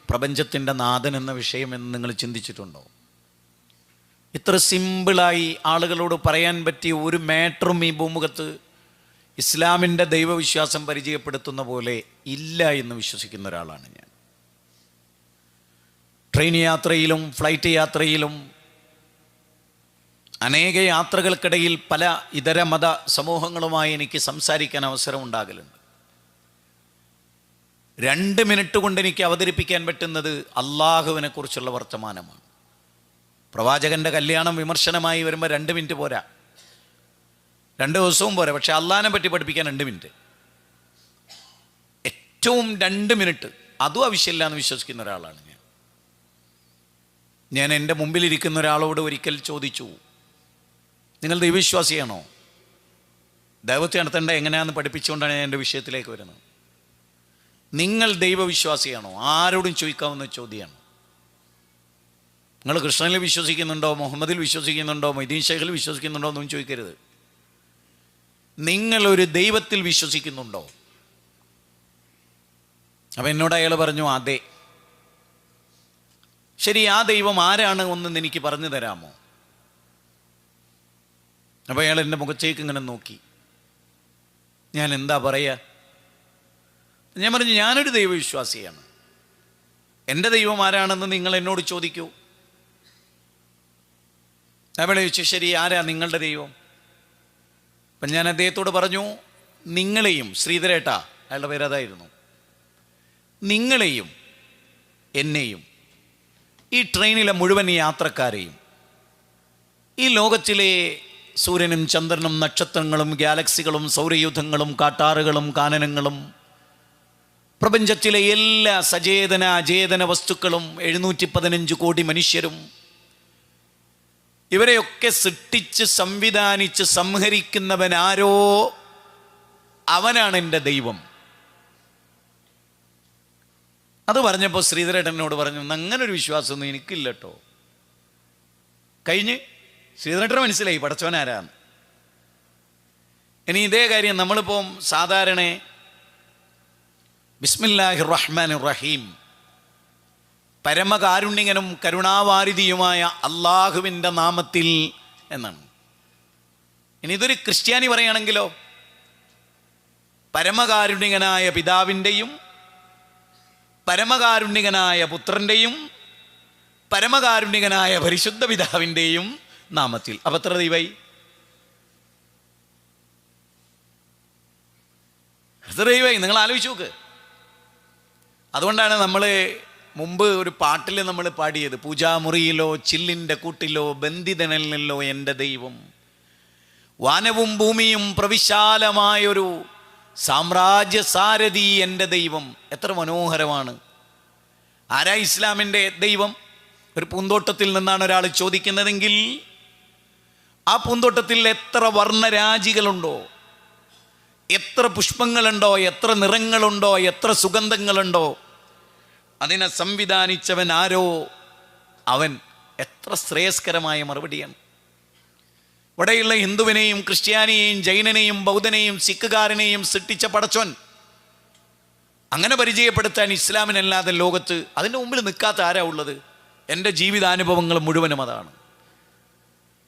പ്രപഞ്ചത്തിൻ്റെ നാഥൻ എന്ന വിഷയം എന്ന് നിങ്ങൾ ചിന്തിച്ചിട്ടുണ്ടോ? ഇത്ര സിമ്പിളായി ആളുകളോട് പറയാൻ പറ്റിയ ഒരു മാറ്ററും ഈ ഭൂമുഖത്ത് ഇസ്ലാമിൻ്റെ ദൈവവിശ്വാസം പരിചയപ്പെടുത്തുന്ന പോലെ ഇല്ല എന്ന് വിശ്വസിക്കുന്ന ഒരാളാണ് ഞാൻ. ട്രെയിൻ യാത്രയിലും ഫ്ലൈറ്റ് യാത്രയിലും അനേക യാത്രകൾക്കിടയിൽ പല ഇതര മത സമൂഹങ്ങളുമായി എനിക്ക് സംസാരിക്കാൻ അവസരം ഉണ്ടാകലുണ്ട്. 2 മിനിറ്റ് കൊണ്ട് എനിക്ക് അവതരിപ്പിക്കാൻ പറ്റുന്നത് അള്ളാഹുവിനെ കുറിച്ചുള്ള വർത്തമാനമാണ്. പ്രവാചകൻ്റെ കല്യാണം വിമർശനമായി വരുമ്പോൾ 2 മിനിറ്റ് പോരാ, 2 ദിവസവും പോരാ. പക്ഷെ അള്ളാഹിനെ പറ്റി പഠിപ്പിക്കാൻ 2 മിനിറ്റ്, ഏറ്റവും 2 മിനിറ്റ്, അതും ആവശ്യമില്ല എന്ന് വിശ്വസിക്കുന്ന ഒരാളാണ് ഞാൻ. എൻ്റെ മുമ്പിലിരിക്കുന്ന ഒരാളോട് ഒരിക്കൽ ചോദിച്ചു, നിങ്ങൾ ദൈവവിശ്വാസിയാണോ? ദൈവത്തെ നടത്തേണ്ട എങ്ങനെയാണെന്ന് പഠിപ്പിച്ചുകൊണ്ടാണ് ഞാൻ എൻ്റെ വിഷയത്തിലേക്ക് വരുന്നത്. നിങ്ങൾ ദൈവവിശ്വാസിയാണോ? ആരോടും ചോദിക്കാവുന്ന ചോദ്യമാണ്. നിങ്ങൾ കൃഷ്ണനിൽ വിശ്വസിക്കുന്നുണ്ടോ, മുഹമ്മദിൽ വിശ്വസിക്കുന്നുണ്ടോ, മൊയ്തീൻ ഷേഖിൽ വിശ്വസിക്കുന്നുണ്ടോ എന്നൊന്നും ചോദിക്കരുത്. നിങ്ങളൊരു ദൈവത്തിൽ വിശ്വസിക്കുന്നുണ്ടോ? അപ്പം എന്നോട് അയാൾ പറഞ്ഞു, അതെ. ശരി, ആ ദൈവം ആരാണ് ഒന്നെന്ന് എനിക്ക് പറഞ്ഞു തരാമോ? അപ്പോൾ അയാൾ എൻ്റെ മുഖത്തേക്ക് ഇങ്ങനെ നോക്കി. ഞാൻ എന്താ പറയുക? ഞാൻ പറഞ്ഞു, ഞാനൊരു ദൈവവിശ്വാസിയാണ്. എൻ്റെ ദൈവം ആരാണെന്ന് നിങ്ങൾ എന്നോട് ചോദിക്കൂ. അവിടെ ചോദിച്ചു, ശരി, ആരാ നിങ്ങളുടെ ദൈവം? അപ്പം ഞാൻ അദ്ദേഹത്തോട് പറഞ്ഞു, നിങ്ങളെയും, ശ്രീധരേട്ടാ അയാളുടെ പേര് അതായിരുന്നു, നിങ്ങളെയും എന്നെയും ഈ ട്രെയിനിലെ മുഴുവൻ യാത്രക്കാരെയും ഈ ലോകത്തിലെ സൂര്യനും ചന്ദ്രനും നക്ഷത്രങ്ങളും ഗാലക്സികളും സൗരയൂഥങ്ങളും കാട്ടാറുകളും കാനനങ്ങളും പ്രപഞ്ചത്തിലെ എല്ലാ സചേതന അചേതന വസ്തുക്കളും 715 കോടി മനുഷ്യരും ഇവരെയൊക്കെ സൃഷ്ടിച്ച് സംവിധാനിച്ച് സംഹരിക്കുന്നവനാരോ അവനാണ് എൻ്റെ ദൈവം. അത് പറഞ്ഞപ്പോൾ ശ്രീധരേട്ടനോട് പറഞ്ഞു, അങ്ങനൊരു വിശ്വാസമൊന്നും എനിക്കില്ല കേട്ടോ. കഴിഞ്ഞ് ശ്രീധരേട്ടന് മനസ്സിലായി പടച്ചവനാരാന്ന്. ഇനി ഇതേ കാര്യം നമ്മളിപ്പോൾ സാധാരണ ബിസ്മില്ലാഹിർ റഹ്മാനിർ റഹീം, പരമകാരുണ്യകനും കരുണാവാരിധിയുമായ അള്ളാഹുവിൻ്റെ നാമത്തിൽ എന്നാണ്. ഇനി ഇതൊരു ക്രിസ്ത്യാനി പറയുകയാണെങ്കിലോ, പരമകാരുണ്യകനായ പിതാവിൻ്റെയും പരമകാരുണ്യകനായ പുത്രൻ്റെയും പരമകാരുണ്യകനായ പരിശുദ്ധ പിതാവിൻ്റെയും നാമത്തിൽ. അപ്പം എത്ര ദൈവമായി? എത്ര ദൈവമായി? നിങ്ങൾ ആലോചിച്ച് നോക്ക്. അതുകൊണ്ടാണ് നമ്മൾ മുമ്പ് ഒരു പാട്ടിൽ നമ്മൾ പാടിയത്, പൂജാമുറിയിലോ ചില്ലിൻ്റെ കൂട്ടിലോ ബന്ധിതനല്ലോ എൻ്റെ ദൈവം, വാനവും ഭൂമിയും പ്രവിശാലമായൊരു സാമ്രാജ്യ സാരഥി എൻ്റെ ദൈവം. എത്ര മനോഹരമാണ്. ആരാ ഇസ്ലാമിൻ്റെ ദൈവം? ഒരു പൂന്തോട്ടത്തിൽ നിന്നാണ് ഒരാൾ ചോദിക്കുന്നതെങ്കിൽ ആ പൂന്തോട്ടത്തിൽ എത്ര വർണ്ണരാജികളുണ്ടോ, എത്ര പുഷ്പങ്ങളുണ്ടോ, എത്ര നിറങ്ങളുണ്ടോ, എത്ര സുഗന്ധങ്ങളുണ്ടോ, അതിനെ സംവിധാനിച്ചവൻ ആരോ അവൻ. എത്ര ശ്രേയസ്കരമായ മറുപടിയാണ്. ഇവിടെയുള്ള ഹിന്ദുവിനെയും ക്രിസ്ത്യാനിയെയും ജൈനനെയും ബൗദ്ധനെയും സിഖുകാരനെയും സൃഷ്ടിച്ച പടച്ചോൻ, അങ്ങനെ പരിചയപ്പെടുത്താൻ ഇസ്ലാമിനല്ലാതെ ലോകത്ത് അതിൻ്റെ മുമ്പിൽ നിൽക്കാത്ത ആരാ ഉള്ളത്? എൻ്റെ ജീവിതാനുഭവങ്ങൾ മുഴുവനും അതാണ്.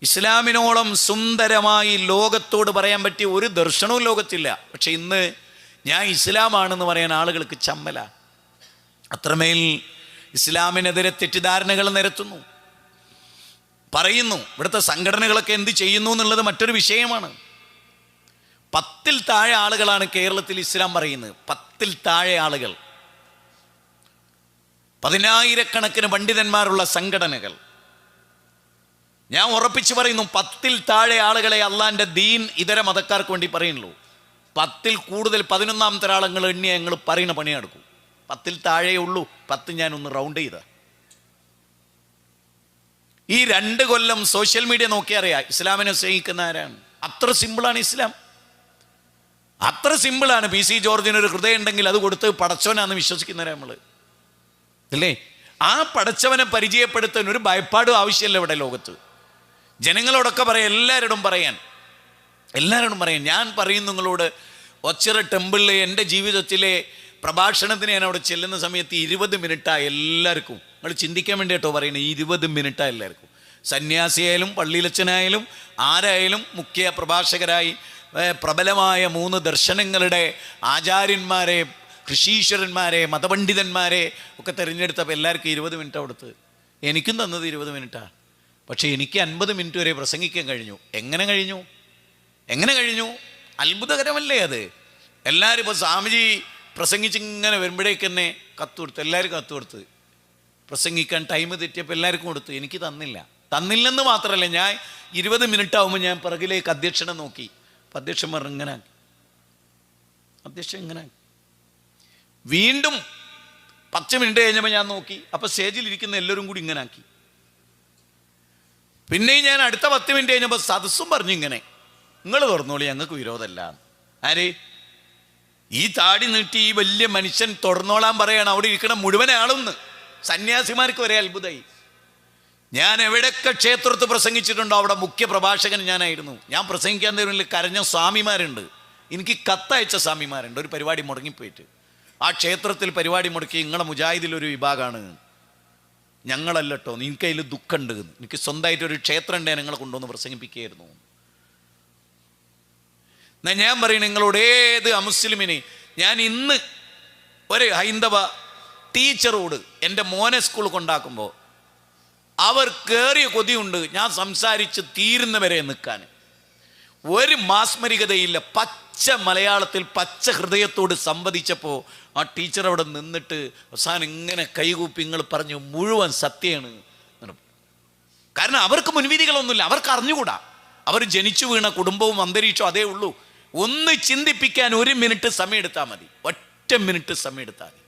ഇസ്ലാമിനോളം സുന്ദരമായി ലോകത്തോട് പറയാൻ പറ്റിയ ഒരു ദർശനവും ലോകത്തില്ല. പക്ഷെ ഇന്ന് ഞാൻ ഇസ്ലാമാണെന്ന് പറയാൻ ആളുകൾക്ക് ചമ്മല. അത്രമേൽ ഇസ്ലാമിനെതിരെ തെറ്റിദ്ധാരണകൾ നിരത്തുന്നു, പറയുന്നു. ഇവിടുത്തെ സംഘടനകളൊക്കെ എന്ത് ചെയ്യുന്നു എന്നുള്ളത് മറ്റൊരു വിഷയമാണ്. 10-ൽ താഴെ ആളുകളാണ് കേരളത്തിൽ ഇസ്ലാം പറയുന്നത്. 10-ൽ താഴെ ആളുകൾ, 10,000-കണക്കിന് പണ്ഡിതന്മാരുള്ള സംഘടനകൾ. ഞാൻ ഉറപ്പിച്ചു പറയുന്നു, 10-ൽ താഴെ ആളുകളെ അള്ളാൻ്റെ ദീൻ ഇതര മതക്കാർക്ക് വേണ്ടി പറയുന്നുള്ളൂ. 10-ൽ കൂടുതൽ 11ാമത്തെ ഒരാളങ്ങൾ എണ്ണിയ ഞങ്ങൾ പറയുന്ന പണി നടക്കും. 10-ൽ താഴെ ഉള്ളൂ. 10 ഞാനൊന്ന് റൗണ്ട് ചെയ്ത. ഈ 2 കൊല്ലം സോഷ്യൽ മീഡിയ നോക്കിയാൽ അറിയാം ഇസ്ലാമിനെ സ്നേഹിക്കുന്ന ആരാണ്. അത്ര സിമ്പിളാണ് ഇസ്ലാം, അത്ര സിമ്പിളാണ്. PC ജോർജിനൊരു ഹൃദയം ഉണ്ടെങ്കിൽ അത് കൊടുത്ത് പടച്ചവനാന്ന് വിശ്വസിക്കുന്നവരാ നമ്മൾ, അല്ലേ? ആ പടച്ചവനെ പരിചയപ്പെടുത്താൻ ഒരു ഭയപ്പാടും ആവശ്യമില്ല ഇവിടെ ലോകത്ത്. ജനങ്ങളോടൊക്കെ പറയാം, എല്ലാവരോടും പറയാൻ. ഞാൻ പറയും നിങ്ങളോട്, ഒച്ചിറ ടെമ്പിളിലെ എൻ്റെ ജീവിതത്തിലെ പ്രഭാഷണത്തിന് ഞാൻ അവിടെ ചെല്ലുന്ന സമയത്ത് 20 മിനിറ്റാണ് എല്ലാവർക്കും. നിങ്ങൾ ചിന്തിക്കാൻ വേണ്ടി കേട്ടോ പറയുന്നത്, 20 മിനിറ്റാണ് എല്ലാവർക്കും. സന്യാസിയായാലും പള്ളിയിലച്ചനായാലും ആരായാലും മുഖ്യ പ്രഭാഷകരായി പ്രബലമായ 3 ദർശനങ്ങളുടെ ആചാര്യന്മാരെ, ഋഷീശ്വരന്മാരെ, മതപണ്ഡിതന്മാരെ ഒക്കെ തിരഞ്ഞെടുത്തപ്പോൾ എല്ലാവർക്കും 20 മിനിറ്റ് കൊടുത്ത്. എനിക്കും തന്നത് 20 മിനിറ്റാണ്. പക്ഷേ എനിക്ക് 50 മിനിറ്റ് വരെ പ്രസംഗിക്കാൻ കഴിഞ്ഞു. എങ്ങനെ കഴിഞ്ഞു? അത്ഭുതകരമല്ലേ അത്? എല്ലാവരും ഇപ്പോൾ സ്വാമിജി പ്രസംഗിച്ചിങ്ങനെ വരുമ്പോഴേക്ക് തന്നെ കത്ത് കൊടുത്ത്, എല്ലാവരും കത്ത് കൊടുത്ത്. പ്രസംഗിക്കാൻ ടൈം തെറ്റിയപ്പോൾ എല്ലാവർക്കും കൊടുത്തു. എനിക്ക് തന്നില്ലെന്ന് മാത്രമല്ല, ഞാൻ 20 മിനിറ്റ് ആകുമ്പോൾ ഞാൻ പിറകിലേക്ക് അധ്യക്ഷനെ നോക്കി. അപ്പം അധ്യക്ഷൻ പറഞ്ഞു ഇങ്ങനെ വീണ്ടും 10 മിനിറ്റ് കഴിഞ്ഞപ്പോൾ ഞാൻ നോക്കി. അപ്പം സ്റ്റേജിലിരിക്കുന്ന എല്ലാവരും കൂടി ഇങ്ങനെ ആക്കി. പിന്നെയും ഞാൻ അടുത്ത 10 മിനിറ്റ് കഴിഞ്ഞപ്പോൾ സദസ്സും പറഞ്ഞു ഇങ്ങനെ, നിങ്ങൾ തുറന്നോളി, ഞങ്ങൾക്ക് വിരോധമല്ല. ആര്? ഈ താടി നീട്ടി ഈ വലിയ മനുഷ്യൻ തുറന്നോളാൻ പറയാണ് അവിടെ ഇരിക്കണം മുഴുവൻ ആളൊന്ന്. സന്യാസിമാർക്ക് വരെ അത്ഭുതമായി. ഞാൻ എവിടെയൊക്കെ ക്ഷേത്രത്തിൽ പ്രസംഗിച്ചിട്ടുണ്ടോ അവിടെ മുഖ്യ പ്രഭാഷകൻ ഞാനായിരുന്നു. ഞാൻ പ്രസംഗിക്കാൻ തരുന്നില്ല, കരഞ്ഞ സ്വാമിമാരുണ്ട്, എനിക്ക് കത്തയച്ച സ്വാമിമാരുണ്ട്. ഒരു പരിപാടി മുടങ്ങിപ്പോയിട്ട് ആ ക്ഷേത്രത്തിൽ പരിപാടി മുടക്കി, നിങ്ങളെ മുജാഹിദിലൊരു വിഭാഗമാണ്, ഞങ്ങളല്ല കേട്ടോ, നിങ്ങൾക്ക് അതിൽ ദുഃഖമുണ്ട്, എനിക്ക് സ്വന്തമായിട്ടൊരു ക്ഷേത്രം ഉണ്ട്, നിങ്ങളെ കൊണ്ടുവന്ന് പ്രസംഗിപ്പിക്കുകയായിരുന്നു. എന്നാൽ ഞാൻ പറയും നിങ്ങളോട്, ഏത് അമുസ്ലിമിനെ ഞാൻ ഇന്ന് ഒരു ഹൈന്ദവ ടീച്ചറോട് എൻ്റെ മോനെ സ്കൂളിൽ കൊണ്ടാക്കുമ്പോൾ അവർ കയറിയ കൊതിയുണ്ട് ഞാൻ സംസാരിച്ച് തീരുന്നവരെ നിൽക്കാൻ. ഒരു മാസ്മരികതയില്ല, പച്ച മലയാളത്തിൽ പച്ച ഹൃദയത്തോട് സംവദിച്ചപ്പോൾ ആ ടീച്ചർ അവിടെ നിന്നിട്ട് അവസാനം ഇങ്ങനെ കൈകൂപ്പി നിങ്ങൾ പറഞ്ഞു മുഴുവൻ സത്യമാണ്. കാരണം അവർക്ക് മുൻവിധികളൊന്നുമില്ല, അവർക്ക് അറിഞ്ഞുകൂടാ. അവർ ജനിച്ചു വീണ കുടുംബവും അന്തരീക്ഷവും അതേ ഉള്ളൂ. ഒന്ന് ചിന്തിപ്പിക്കാൻ 1 മിനിറ്റ് സമയം എടുത്താൽ മതി, ഒറ്റ മിനിറ്റ് സമയം എടുത്താൽ മതി.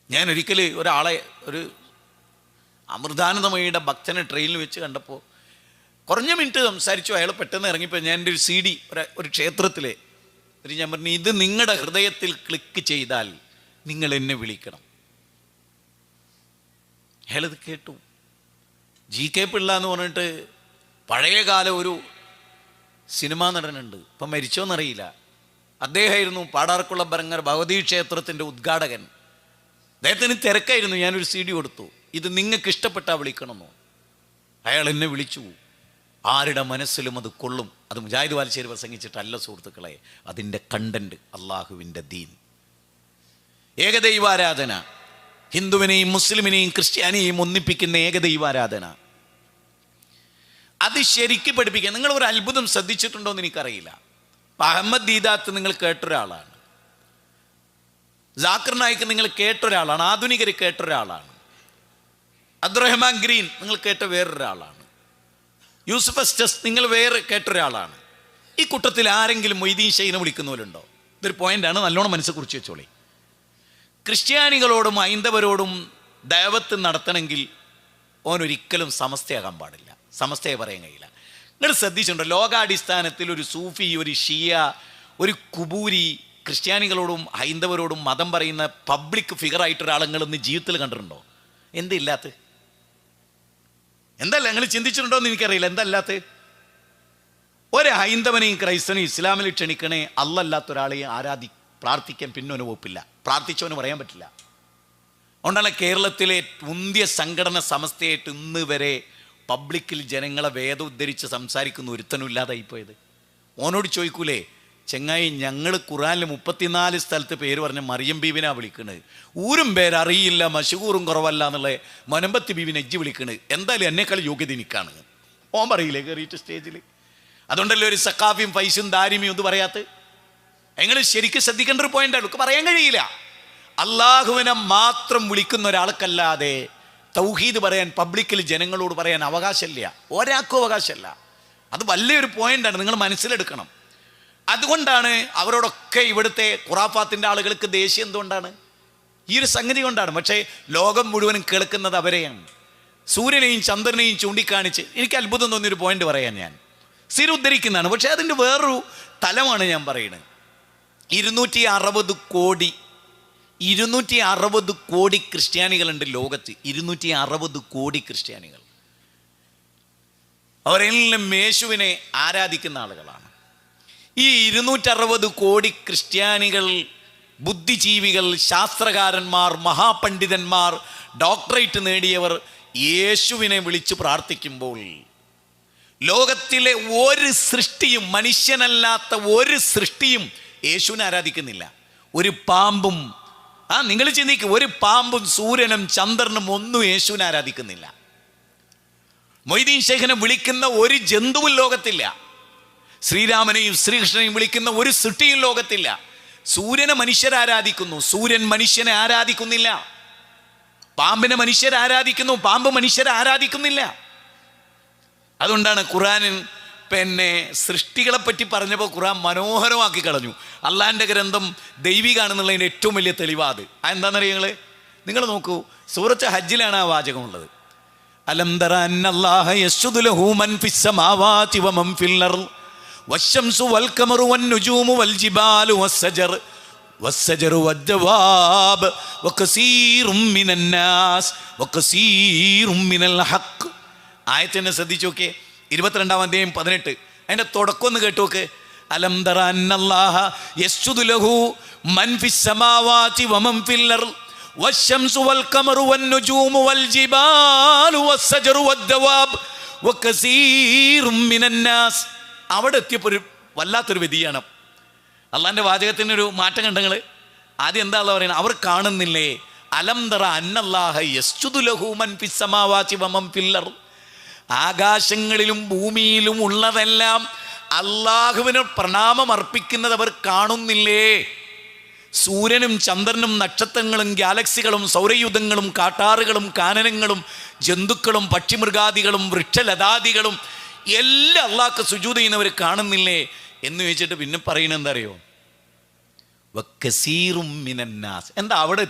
ഞാൻ ഒരിക്കൽ ഒരാളെ, ഒരു അമൃതാനന്ദമയിയുടെ ഭക്തനെ ട്രെയിനിൽ വെച്ച് കണ്ടപ്പോൾ കുറഞ്ഞ മിനിറ്റ് സംസാരിച്ചു. അയാൾ പെട്ടെന്ന് ഇറങ്ങിപ്പോൾ ഞാൻ എൻ്റെ ഒരു CD ഒരു ക്ഷേത്രത്തിലെ ഞാൻ പറഞ്ഞു, ഇത് നിങ്ങളുടെ ഹൃദയത്തിൽ ക്ലിക്ക് ചെയ്താൽ നിങ്ങൾ എന്നെ വിളിക്കണം. അയാളിത് കേട്ടു. GK പിള്ള എന്ന് പറഞ്ഞിട്ട് പഴയകാല ഒരു സിനിമാ നടനുണ്ട്, ഇപ്പം മരിച്ചോന്നറിയില്ല. അദ്ദേഹമായിരുന്നു പാടാർക്കുള്ള ബരങ്ങർ ഭഗവതി ക്ഷേത്രത്തിൻ്റെ ഉദ്ഘാടകൻ. അദ്ദേഹത്തിന് തിരക്കായിരുന്നു. ഞാനൊരു CD കൊടുത്തു, ഇത് നിങ്ങൾക്ക് ഇഷ്ടപ്പെട്ടാൽ വിളിക്കണമെന്നോ. അയാൾ എന്നെ വിളിച്ചു. ആരുടെ മനസ്സിലും അത് കൊള്ളും. അത് മുജാഹിദ് വാൽശ്ശേരി പ്രസംഗിച്ചിട്ടല്ല സുഹൃത്തുക്കളെ, അതിൻ്റെ കണ്ടന്റ് അള്ളാഹുവിൻ്റെ ദീൻ, ഏകദൈവാരാധന, ഹിന്ദുവിനെയും മുസ്ലിമിനെയും ക്രിസ്ത്യാനിയെയും ഒന്നിപ്പിക്കുന്ന ഏകദൈവാരാധന, അത് ശരിക്കും പഠിപ്പിക്കുക. നിങ്ങളൊരു അത്ഭുതം ശ്രദ്ധിച്ചിട്ടുണ്ടോ എന്ന് എനിക്കറിയില്ല. അഹമ്മദ് ദീദാത്ത് നിങ്ങൾ കേട്ടൊരാളാണ്, ജാക്കിർ നായിക്ക് നിങ്ങൾ കേട്ടൊരാളാണ്, ആധുനികർ കേട്ടൊരാളാണ്, അബ്ദുറഹ്മാൻ ഗ്രീൻ നിങ്ങൾ കേട്ട വേറൊരാളാണ്, യൂസുഫ് അസ്റ്റസ് നിങ്ങൾ വേറെ കേട്ടൊരാളാണ്. ഈ കൂട്ടത്തിൽ ആരെങ്കിലും മൊയ്തീൻ ഷെയ്നെ വിളിക്കുന്നവരുണ്ടോ? ഇതൊരു പോയിന്റാണ്, നല്ലോണം മനസ്സിൽ കുറിച്ച് വെച്ചോളി. ക്രിസ്ത്യാനികളോടും ഹൈന്ദവരോടും ദൈവത്ത് നടത്തണമെങ്കിൽ ഓനൊരിക്കലും സമസ്തയാകാൻ പാടില്ല, സമസ്തയെ പറയാൻ കഴിയില്ല. നിങ്ങൾ ശ്രദ്ധിച്ചിട്ടുണ്ടോ, ലോകാടിസ്ഥാനത്തിൽ ഒരു സൂഫി, ഒരു ഷിയ, ഒരു കുബൂരി ക്രിസ്ത്യാനികളോടും ഹൈന്ദവരോടും മതം പറയുന്ന പബ്ലിക് ഫിഗറായിട്ടൊരാളങ്ങൾ ഇന്ന് ജീവിതത്തിൽ കണ്ടിട്ടുണ്ടോ? എന്തില്ലാത്ത? എന്തല്ല നിങ്ങൾ ചിന്തിച്ചിട്ടുണ്ടോ എന്ന് എനിക്കറിയില്ല. എന്തല്ലാത്ത? ഒരു ഹൈന്ദവനെയും ക്രൈസ്തവനെയും ഇസ്ലാമിൽ ക്ഷണിക്കണേ, അല്ലാത്തൊരാളെയും പ്രാർത്ഥിക്കാൻ പിന്നോന് വകുപ്പില്ല, പ്രാർത്ഥിച്ചവന് പറയാൻ പറ്റില്ല. അതുകൊണ്ടാണ് കേരളത്തിലെ മുന്തിയ സംഘടന സമസ്തയായിട്ട് ഇന്ന് വരെ പബ്ലിക്കിൽ ജനങ്ങളെ വേദം ഉദ്ധരിച്ച് സംസാരിക്കുന്ന ഒരുത്തനും ഇല്ലാതായിപ്പോയത്. ഓനോട് ചോദിക്കൂലേ, ചെങ്ങായി ഞങ്ങൾ ഖുറാനിൽ 34 സ്ഥലത്ത് പേര് പറഞ്ഞ മറിയം ബീവിനാ വിളിക്കണത്, ഊരും പേരറിയില്ല, മശഹൂറും കുറവല്ല എന്നുള്ള മനമ്പത്തി ബീവിനെ എജ്ജ് വിളിക്കണത്, എന്തായാലും എന്നെക്കാൾ യോഗ്യത എനിക്കാണ്. ഓൻ പറയില്ലേ കയറിയിട്ട് സ്റ്റേജിൽ? അതുകൊണ്ടല്ലേ ഒരു സക്കാഫിയും ഫൈസും ദാരിമിയും ഒന്നും പറയാത്ത? നിങ്ങൾ ശരിക്കും ശ്രദ്ധിക്കേണ്ട ഒരു പോയിന്റാണ്, നമുക്ക് പറയാൻ കഴിയില്ല. അള്ളാഹുവിനെ മാത്രം വിളിക്കുന്ന ഒരാൾക്കല്ലാതെ തൗഹീദ് പറയാൻ പബ്ലിക്കിൽ ജനങ്ങളോട് പറയാൻ അവകാശമില്ല, ഒരാൾക്കും അവകാശമല്ല. അത് വലിയൊരു പോയിന്റാണ്, നിങ്ങൾ മനസ്സിലെടുക്കണം. അതുകൊണ്ടാണ് അവരോടൊക്കെ ഇവിടുത്തെ ഖുറാഫാത്തിൻ്റെ ആളുകൾക്ക് ദേഷ്യം. എന്തുകൊണ്ടാണ്? ഈ ഒരു സംഗതി കൊണ്ടാണ്. പക്ഷേ ലോകം മുഴുവനും കേൾക്കുന്നത് അവരെയാണ്. സൂര്യനെയും ചന്ദ്രനെയും ചൂണ്ടിക്കാണിച്ച് എനിക്ക് അത്ഭുതം തോന്നിയൊരു പോയിന്റ് പറയാൻ ഞാൻ സ്ഥിരുദ്ധരിക്കുന്നതാണ്. പക്ഷേ അതിൻ്റെ വേറൊരു തലമാണ് ഞാൻ പറയുന്നത്. 260 കോടി ക്രിസ്ത്യാനികളുണ്ട് ലോകത്ത്. 260 കോടി ക്രിസ്ത്യാനികൾ. അവരെല്ലാം യേശുവിനെ ആരാധിക്കുന്ന ആളുകളാണ്. ഈ 260 കോടി ക്രിസ്ത്യാനികൾ ബുദ്ധിജീവികൾ, ശാസ്ത്രകാരന്മാർ, മഹാപണ്ഡിതന്മാർ, ഡോക്ടറേറ്റ് നേടിയവർ യേശുവിനെ വിളിച്ച് പ്രാർത്ഥിക്കുമ്പോൾ ലോകത്തിലെ ഒരു സൃഷ്ടിയും, മനുഷ്യനല്ലാത്ത ഒരു സൃഷ്ടിയും യേശുവിനെ ആരാധിക്കുന്നില്ല. ഒരു പാമ്പും, നിങ്ങൾ ചിന്തിക്കും, ഒരു പാമ്പും സൂര്യനും ചന്ദ്രനും ഒന്നും യേശുവിനെ ആരാധിക്കുന്നില്ല. മൊയ്തീൻ ശൈഖിനെ വിളിക്കുന്ന ഒരു ജന്തുവും ലോകത്തില്ല. ശ്രീരാമനെയും ശ്രീകൃഷ്ണനെയും വിളിക്കുന്ന ഒരു സൃഷ്ടിയും ലോകത്തില്ല. സൂര്യനെ മനുഷ്യരാരാധിക്കുന്നു, സൂര്യൻ മനുഷ്യനെ ആരാധിക്കുന്നില്ല. പാമ്പിനെ മനുഷ്യരെ ആരാധിക്കുന്നു, പാമ്പ് മനുഷ്യരെ ആരാധിക്കുന്നില്ല. അതുകൊണ്ടാണ് ഖുർആനിൽ സൃഷ്ടികളെ പറ്റി പറഞ്ഞപ്പോൾ ഖുർആൻ മനോഹരമാക്കി കളഞ്ഞു. അള്ളാഹിൻ്റെ ഗ്രന്ഥം ദൈവികാണെന്നുള്ളതിൻ്റെ ഏറ്റവും വലിയ തെളിവാത്. എന്താണെന്നറിയാം നിങ്ങൾ നോക്കൂ, സൂറത്ത് ഹജ്ജിലാണ് ആ വാചകമുള്ളത്. അലം തറ അന്നല്ലാഹ യസ്ജുദു ലഹു മൻ ഫിസ് സമാവാതി വമൻ ഫിൽ അർള് വശംസു വൽ ഖമറു വൻ നുജൂമു വൽ ജിബാലു വസ്സജർ വസ്സജറു വദ്ദവാബ് വകസീറും മിനൻ നാസ് വകസീറും മിനൽ ഹഖ്. ആയത്തിനെ ശ്രദ്ധിച്ചു നോക്കിയേ, 22-ാം അധ്യായം 18. അതിൻ്റെ തുടക്കം ഒന്ന് കേട്ടു നോക്ക്. അലം തറ അന്നല്ലാഹ യസ്ജുദു ലഹു മൻ ഫിസ് സമാവാതി വമൻ ഫിൽ അർള് വശംസു വൽ ഖമറു വൻ നുജൂമു വൽ ജിബാലു വസ്സജറു വദ്ദവാബ് വകസീറും മിനൻ നാസ്. അവിടെ എത്തിയപ്പോൾ ഒരു വല്ലാത്തൊരു വ്യതിയാനം. അള്ളാഹിൻ്റെ വാചകത്തിനൊരു മാറ്റം കണ്ടങ്ങൾ. ആദ്യം എന്താ അള്ളാഹ് പറയുന്നത്? അവർ കാണുന്നില്ലേ? അലം തറ അന്നല്ലാഹ യസ്ജുദു ലഹു മൻ ഫിസ് സമാവാതി വമൻ ഫിൽ അർള്. ആകാശങ്ങളിലും ഭൂമിയിലും ഉള്ളതെല്ലാം അള്ളാഹുവിന് പ്രണാമം അർപ്പിക്കുന്നത് അവർ കാണുന്നില്ലേ? സൂര്യനും ചന്ദ്രനും നക്ഷത്രങ്ങളും ഗാലക്സികളും സൗരയൂഥങ്ങളും കാട്ടാറുകളും കാനനങ്ങളും ജന്തുക്കളും പക്ഷിമൃഗാദികളും വൃക്ഷലതാദികളും എല്ലാം അള്ളാഹ്ക്ക് സുജൂദ് ചെയ്യുന്നവർ കാണുന്നില്ലേ എന്ന് ചോദിച്ചിട്ട് പിന്നെ പറയുന്നത് എന്താ അറിയോ? വകസീറും മിനൻ നാസ്. എന്താ അവിടെ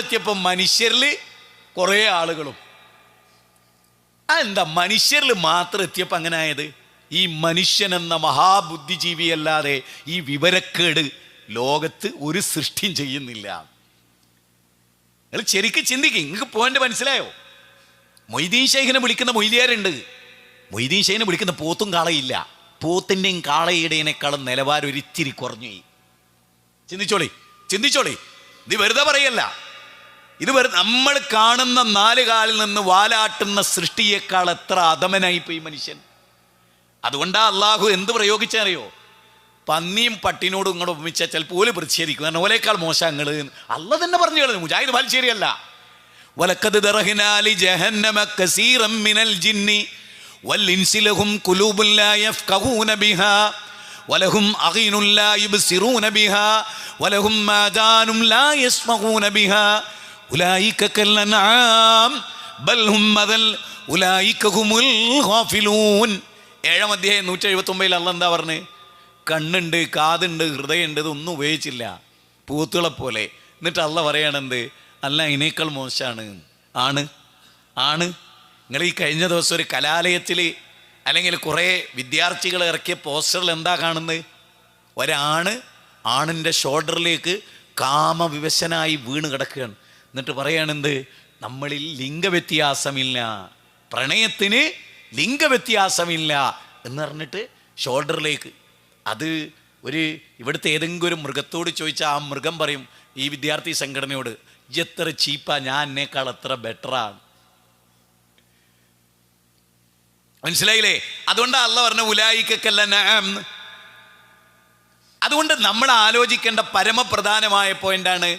എത്തിയപ്പോൾ മനുഷ്യരിൽ കുറേ ആളുകളും. എന്താ മനുഷ്യരിൽ മാത്രം എത്തിയപ്പോൾ അങ്ങനെ ആയത്? ഈ മനുഷ്യൻ എന്ന മഹാബുദ്ധിജീവിയല്ലാതെ ഈ വിവരക്കേട് ലോകത്ത് ഒരു സൃഷ്ടിയും ചെയ്യുന്നില്ല. നിങ്ങൾ ശരിക്കും ചിന്തിക്കും. നിങ്ങൾക്ക് പോയിന്റ് മനസ്സിലായോ? മൊയ്തീൻ ശൈഖിനെ വിളിക്കുന്ന മൊയ്ലിയാരുണ്ട്. മൊയ്തീൻ ശൈഖിനെ വിളിക്കുന്ന പോത്തും കാളയില്ല. പോത്തിൻ്റെയും കാളയുടേനേക്കാളും നിലവാരം ഒരിത്തിരി കുറഞ്ഞു. ചിന്തിച്ചോളി. ഇത് വെറുതെ പറയല്ല. ഇത് നമ്മൾ കാണുന്ന 4 കാലിൽ നിന്ന് വാലാട്ടുന്ന സൃഷ്ടിയേക്കാൾ എത്ര അധമനായിപ്പോയി മനുഷ്യൻ. അതുകൊണ്ടാ അള്ളാഹു എന്ത് പ്രയോഗിച്ചറിയോ? പന്നിയും പട്ടിനോടും ഇങ്ങോട്ട് ഉപമിച്ചാൽ ചിലപ്പോൾ ഓല് പ്രതിഷേധിക്കും. കാരണം ഓലേക്കാൾ മോശം നിങ്ങൾ അള്ളാഹ് തന്നെ പറഞ്ഞു കളഞ്ഞു. മുജാഹിദ് ബാൽശ്ശേരിയല്ല. വലഖദ് ദറഹ്നാ ലിജഹന്നമ കസീറൻ മിനൽ ജിന്നി വൽ ഇൻസി ലഹും ഖുലൂബുൻ ലാ യഫ്ഖഹൂന ബിഹാ വലഹും അഗീനുൻ ലാ യുബ്സിറൂന ബിഹാ വലഹും ആദാനും ലാ യസ്മഊന ബിഹാ ഉലൈക കൽഅൻആം ബൽ ഹും അദൽ ഉലൈക ഹുമുൽ ഗാഫിലൂൻ. 7-ാം അധ്യായം 179 അള്ളാഹ് എന്താ പറഞ്ഞ്? കണ്ണുണ്ട്, കാതുണ്ട്, ഹൃദയമുണ്ട്, ഇതൊന്നും ഉപയോഗിച്ചില്ല, പൂത്തുകളെ പോലെ. എന്നിട്ട് അള്ളാഹ് പറയാണെന്ത്? അല്ല, ഇതിനേക്കാൾ മോശമാണ്. ആണ്. നിങ്ങൾ ഈ കഴിഞ്ഞ ദിവസം ഒരു കലാലയത്തിൽ അല്ലെങ്കിൽ കുറേ വിദ്യാർത്ഥികൾ ഇറക്കിയ പോസ്റ്ററിൽ എന്താ കാണുന്നത്? ആണിൻ്റെ ഷോൾഡറിലേക്ക് കാമവിവശനായി വീണ് കിടക്കുകയാണ്. എന്നിട്ട് പറയാണെന്ത്? നമ്മളിൽ ലിംഗവ്യത്യാസമില്ല, പ്രണയത്തിന് ലിംഗവ്യത്യാസമില്ല എന്ന് പറഞ്ഞിട്ട് ഷോൾഡറിലേക്ക്. അത് ഇവിടുത്തെ ഏതെങ്കിലും ഒരു മൃഗത്തോട് ചോദിച്ചാൽ ആ മൃഗം പറയും ഈ വിദ്യാർത്ഥി സംഘടനയോട്, എത്ര ചീപ്പാ, ഞാൻ എന്നേക്കാൾ എത്ര ബെറ്ററാണ്. മനസ്സിലായില്ലേ? അതുകൊണ്ട് അള്ളാഹ് പറഞ്ഞ ഉലൈകക്കല്ലനഅം. അതുകൊണ്ട് നമ്മൾ ആലോചിക്കേണ്ട പരമപ്രധാനമായ പോയിന്റാണ്,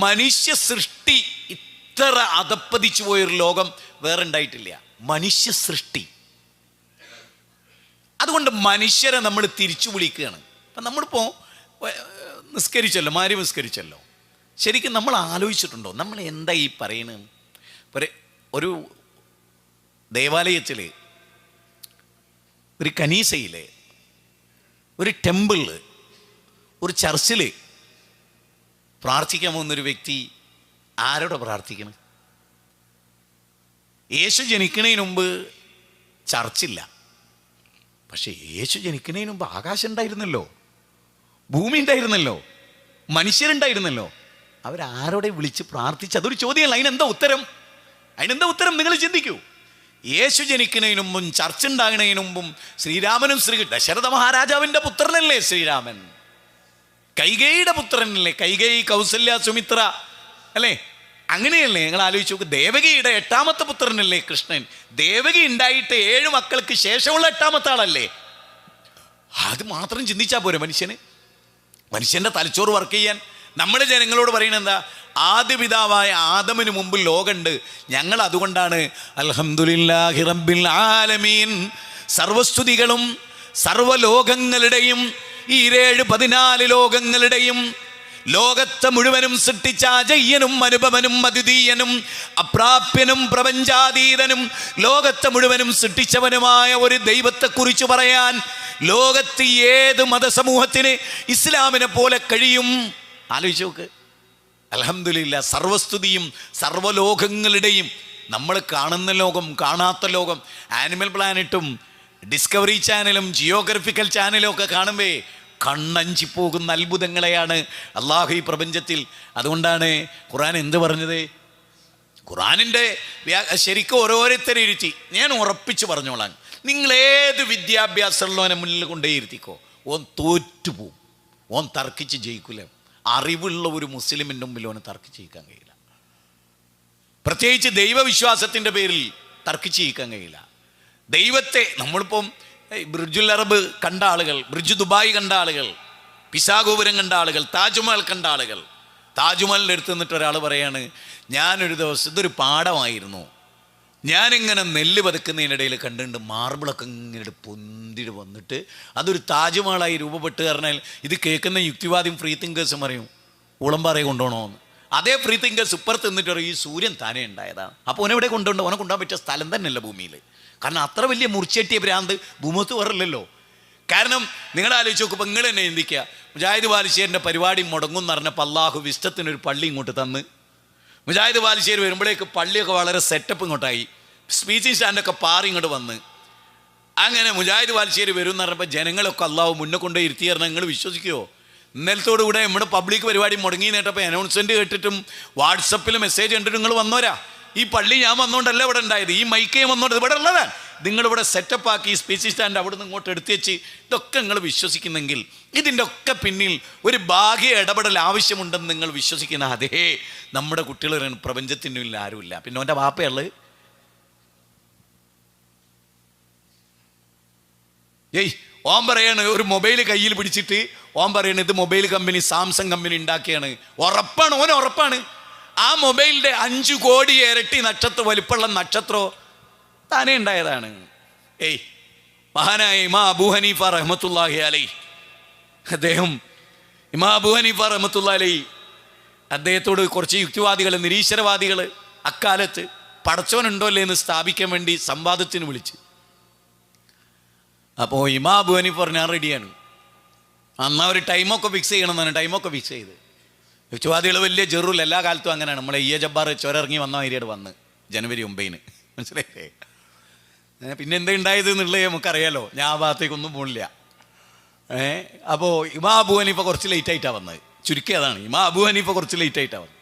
മനുഷ്യ സൃഷ്ടി ഇത്ര അധപ്പതിച്ചു പോയൊരു ലോകം വേറെ ഉണ്ടായിട്ടില്ല. മനുഷ്യ സൃഷ്ടി. അതുകൊണ്ട് മനുഷ്യരെ നമ്മൾ തിരിച്ചു വിളിക്കുകയാണ്. അപ്പം നമ്മളിപ്പോൾ നിസ്കരിച്ചല്ലോ, മാരി നിസ്കരിച്ചല്ലോ. ശരിക്കും നമ്മൾ ആലോചിച്ചിട്ടുണ്ടോ നമ്മൾ എന്താ ഈ പറയുന്നത്? ഒരു ദേവാലയത്തിൽ, ഒരു കനീസയിൽ, ഒരു ടെമ്പിളിൽ, ഒരു ചർച്ചിൽ പ്രാർത്ഥിക്കാൻ പോകുന്നൊരു വ്യക്തി ആരോടെ പ്രാർത്ഥിക്കണം? യേശു ജനിക്കുന്നതിന് മുമ്പ് ചർച്ചില്ല. പക്ഷെ യേശു ജനിക്കുന്നതിന് മുമ്പ് ആകാശം ഉണ്ടായിരുന്നല്ലോ, ഭൂമി ഉണ്ടായിരുന്നല്ലോ, മനുഷ്യരുണ്ടായിരുന്നല്ലോ. അവരാരോടെ വിളിച്ച് പ്രാർത്ഥിച്ച്? അതൊരു ചോദ്യമല്ല. അതിനെന്താ ഉത്തരം? നിങ്ങൾ ചിന്തിക്കൂ. യേശു ജനിക്കുന്നതിന് മുമ്പും ചർച്ച ഉണ്ടാകുന്നതിന് മുമ്പും ശ്രീരാമനും ദശരഥ മഹാരാജാവിൻ്റെ പുത്രനല്ലേ ശ്രീരാമൻ? കൈകേയിയുടെ പുത്രനല്ലേ, കൈകേയി, കൗസല്യ, സുമിത്ര അല്ലേ? അങ്ങനെയല്ലേ? നിങ്ങൾ ആലോചിച്ച് നോക്ക്. ദേവകിയുടെ 8ാമത്തെ പുത്രനല്ലേ കൃഷ്ണൻ. ദേവകി ഉണ്ടായിട്ട് 7 മക്കൾക്ക് ശേഷമുള്ള 8ാമത്തെ ആളല്ലേ? അത് മാത്രം ചിന്തിച്ചാൽ പോരെ മനുഷ്യൻ്റെ തലച്ചോറ് വർക്ക് ചെയ്യാൻ. നമ്മുടെ ജനങ്ങളോട് പറയുന്നത് എന്താ? ആദ്യ പിതാവായ ആദമിന് മുമ്പ് ലോകമുണ്ട്, ഞങ്ങൾ അതുകൊണ്ടാണ് അൽഹംദുലില്ലാഹി റബ്ബിൽ ആലമീൻ, സർവസ്തുതികളും സർവലോകങ്ങളുടെയും ഈ 14 ലോകങ്ങളുടെയും ലോകത്തെ മുഴുവനും സൃഷ്ടിച്ച അജയ്യനും അനുപമനും അദ്വിതീയനും അപ്രാപ്യനും പ്രപഞ്ചാതീതനും ലോകത്തെ മുഴുവനും സൃഷ്ടിച്ചവനുമായ ഒരു ദൈവത്തെക്കുറിച്ച് പറയാൻ ലോകത്ത് ഏത് മതസമൂഹത്തിന് ഇസ്ലാമിനെ പോലെ കഴിയും? ആലോചിച്ച് നോക്ക്. അൽഹംദുലില്ലാ, സർവസ്തുതിയും സർവലോകങ്ങളുടെയും, നമ്മൾ കാണുന്ന ലോകം, കാണാത്ത ലോകം, ആനിമൽ പ്ലാനറ്റും ഡിസ്കവറി ചാനലും ജിയോഗ്രഫിക്കൽ ചാനലും ഒക്കെ കാണുമ്പേ കണ്ണഞ്ചിപ്പോകുന്ന അത്ഭുതങ്ങളെയാണ് അള്ളാഹു ഈ പ്രപഞ്ചത്തിൽ. അതുകൊണ്ടാണ് ഖുർആൻ എന്ത് പറഞ്ഞത്? ഖുർആനിൻ്റെ ശരിക്കും ഓരോരുത്തരെ ഇരുത്തി ഞാൻ ഉറപ്പിച്ച് പറഞ്ഞോളാം, നിങ്ങളേത് വിദ്യാഭ്യാസമുള്ളവനെ മുന്നിൽ കൊണ്ടേ ഇരുത്തിക്കോ, ഓൻ തോറ്റുപോകും, ഓൻ തർക്കിച്ച് ജയിക്കില്ല. അറിവുള്ള ഒരു മുസ്ലിമിൻ്റെ മുമ്പിൽ ഓന് തർക്കിച്ച് ജയിക്കാൻ കഴിയില്ല. പ്രത്യേകിച്ച് ദൈവവിശ്വാസത്തിൻ്റെ പേരിൽ തർക്കിച്ച് ജയിക്കാൻ കഴിയില്ല. ദൈവത്തെ നമ്മളിപ്പം ബ്രിഡ്ജുൽ അറബ് കണ്ട ആളുകൾ, ബ്രിഡ്ജ് ദുബായ് കണ്ട ആളുകൾ, പിസാഗോപുരം കണ്ട ആളുകൾ, താജ്മഹൽ കണ്ട ആളുകൾ, താജ്മഹലിൻ്റെ അടുത്ത് നിന്നിട്ട് ഒരാൾ പറയാണ്, ഞാനൊരു ദിവസം, ഇതൊരു പാടമായിരുന്നു, ഞാനിങ്ങനെ നെല്ല് പതുക്കുന്നതിനിടയിൽ കണ്ടിട്ടുണ്ട് മാർബിളൊക്കെ ഇങ്ങനെ പൊന്തിട്ട് വന്നിട്ട് അതൊരു താജ്മഹലായി രൂപപ്പെട്ട് പറഞ്ഞാൽ ഇത് കേൾക്കുന്ന യുക്തിവാദിയും ഫ്രീ തിങ്കേഴ്സും പറയും ഉളമ്പാറയെ കൊണ്ടുപോകണമെന്ന്. അതേ ഫ്രീ തിങ്കേഴ്സ് ഇപ്പുറത്ത് നിന്നിട്ട് പറയും ഈ സൂര്യൻ താനേ ഉണ്ടായതാണ്. അപ്പോൾ ഓനെവിടെ കൊണ്ടുപോകണ്ട? ഓനെ കൊണ്ടുപോകാൻ പറ്റിയ സ്ഥലം തന്നെയല്ല ഭൂമിയിൽ. കാരണം അത്ര വലിയ മുറിച്ചെട്ടിയ ഭ്രാന്ത് ഭൂമത്ത് പറയില്ലല്ലോ. കാരണം നിങ്ങൾ ആലോചിച്ച് നോക്കുമ്പോൾ നിങ്ങൾ തന്നെ ചിന്തിക്കുക, മുജാഹിദ് ബാലുശ്ശേരിൻ്റെ പരിപാടി മുടങ്ങും എന്ന് പറഞ്ഞപ്പോൾ അള്ളാഹു വിസ്റ്റത്തിനൊരു പള്ളി ഇങ്ങോട്ട് തന്ന്, മുജാഹിദ് ബാലുശ്ശേരി വരുമ്പോഴേക്ക് പള്ളിയൊക്കെ വളരെ സെറ്റപ്പ് ഇങ്ങോട്ടായി, സ്പീച്ചിങ് സ്റ്റാൻഡൊക്കെ പാറി ഇങ്ങോട്ട് വന്ന്, അങ്ങനെ മുജാഹിദ് ബാലുശ്ശേരി വരും എന്ന് പറഞ്ഞപ്പോൾ ജനങ്ങളൊക്കെ അള്ളാഹു മുന്നേ കൊണ്ടേ ഇരുത്തി പറഞ്ഞാൽ നിങ്ങൾ വിശ്വസിക്കുമോ? ഇന്നലത്തോടു കൂടെ നമ്മുടെ പബ്ലിക് പരിപാടി മുടങ്ങി നേട്ടപ്പോൾ അനൗൺസ്മെൻറ്റ് കേട്ടിട്ടും വാട്സപ്പിൽ മെസ്സേജ് കണ്ടിട്ട് നിങ്ങൾ വന്നോരാ. ഈ പള്ളി ഞാൻ വന്നുകൊണ്ടല്ല ഇവിടെ ഉണ്ടായത്, ഈ മൈക്കേ വന്നോണ്ട് ഇവിടെ ഉള്ളതാണ്. നിങ്ങളിവിടെ സെറ്റപ്പാക്കി സ്പീച്ചിങ് സ്റ്റാൻഡ് അവിടെ നിന്ന് ഇങ്ങോട്ട് എടുത്തു വെച്ച് ഇതൊക്കെ നിങ്ങൾ വിശ്വസിക്കുന്നെങ്കിൽ ഇതിൻ്റെ ഒക്കെ പിന്നിൽ ഒരു ബാഹ്യ ഇടപെടൽ ആവശ്യമുണ്ടെന്ന് നിങ്ങൾ വിശ്വസിക്കുന്ന അതേ നമ്മുടെ കുട്ടികൾ പ്രപഞ്ചത്തിൻ്റെ മുന്നിൽ ആരുമില്ല. പിന്നെ അവൻ്റെ വാപ്പയുള്ളത് ഓൻ പറയാണ്, ഒരു മൊബൈൽ കയ്യിൽ പിടിച്ചിട്ട് ഓൻ പറയണ ഇത് മൊബൈൽ കമ്പനി സാംസങ് കമ്പനി ഉണ്ടാക്കിയാണ്. ഉറപ്പാണ്, ഓൻ ഉറപ്പാണ്. ആ മൊബൈലിൻ്റെ 5 കോടി ഇരട്ടി നക്ഷത്ര വലിപ്പമുള്ള നക്ഷത്രോ താനേ ഉണ്ടായതാണ്. മഹാനായ ഇമാം അബൂ ഹനീഫ റഹ്മത്തുള്ളാഹി അലൈഹി, അദ്ദേഹം ഇമാം അബൂ ഹനീഫ റഹ്മത്തുള്ളാഹി അലൈഹി അദ്ദേഹത്തോട് കുറച്ച് യുക്തിവാദികൾ, നിരീശ്വരവാദികൾ അക്കാലത്ത് പടച്ചവനുണ്ടോ അല്ലേ എന്ന് സ്ഥാപിക്കാൻ വേണ്ടി സംവാദത്തിന് വിളിച്ച്. അപ്പോൾ ഇമാം അബൂ ഹനീഫ പറഞ്ഞു ഞാൻ റെഡിയാണ്. അന്നാ ഒരു ടൈമൊക്കെ ഫിക്സ് ചെയ്യണം എന്നാണ്. ടൈമൊക്കെ ഫിക്സ് ചെയ്ത് യുക്തിവാദികൾ വലിയ ജെറൂൽ എല്ലാ കാലത്തും അങ്ങനെയാണ്. നമ്മളെ ഇ എ ജബ്ബാർ ചുരമിറങ്ങി വന്ന മാതിരിയോട് വന്ന് ജനുവരി 9 മനസ്സിലായില്ലേ? പിന്നെ എന്താ ഉണ്ടായത് എന്നുള്ളത് നമുക്കറിയാലോ, ഞാൻ ആ ഭാഗത്തേക്കൊന്നും പോണില്ല. അപ്പോൾ ഇമാം അബൂ ഹനീഫ കുറച്ച് ലേറ്റ് ആയിട്ടാണ് വന്നത്. ചുരുക്കിയതാണ്, ഇമാം അബൂ ഹനീഫ കുറച്ച് ലേറ്റ് ആയിട്ടാണ് വന്നത്.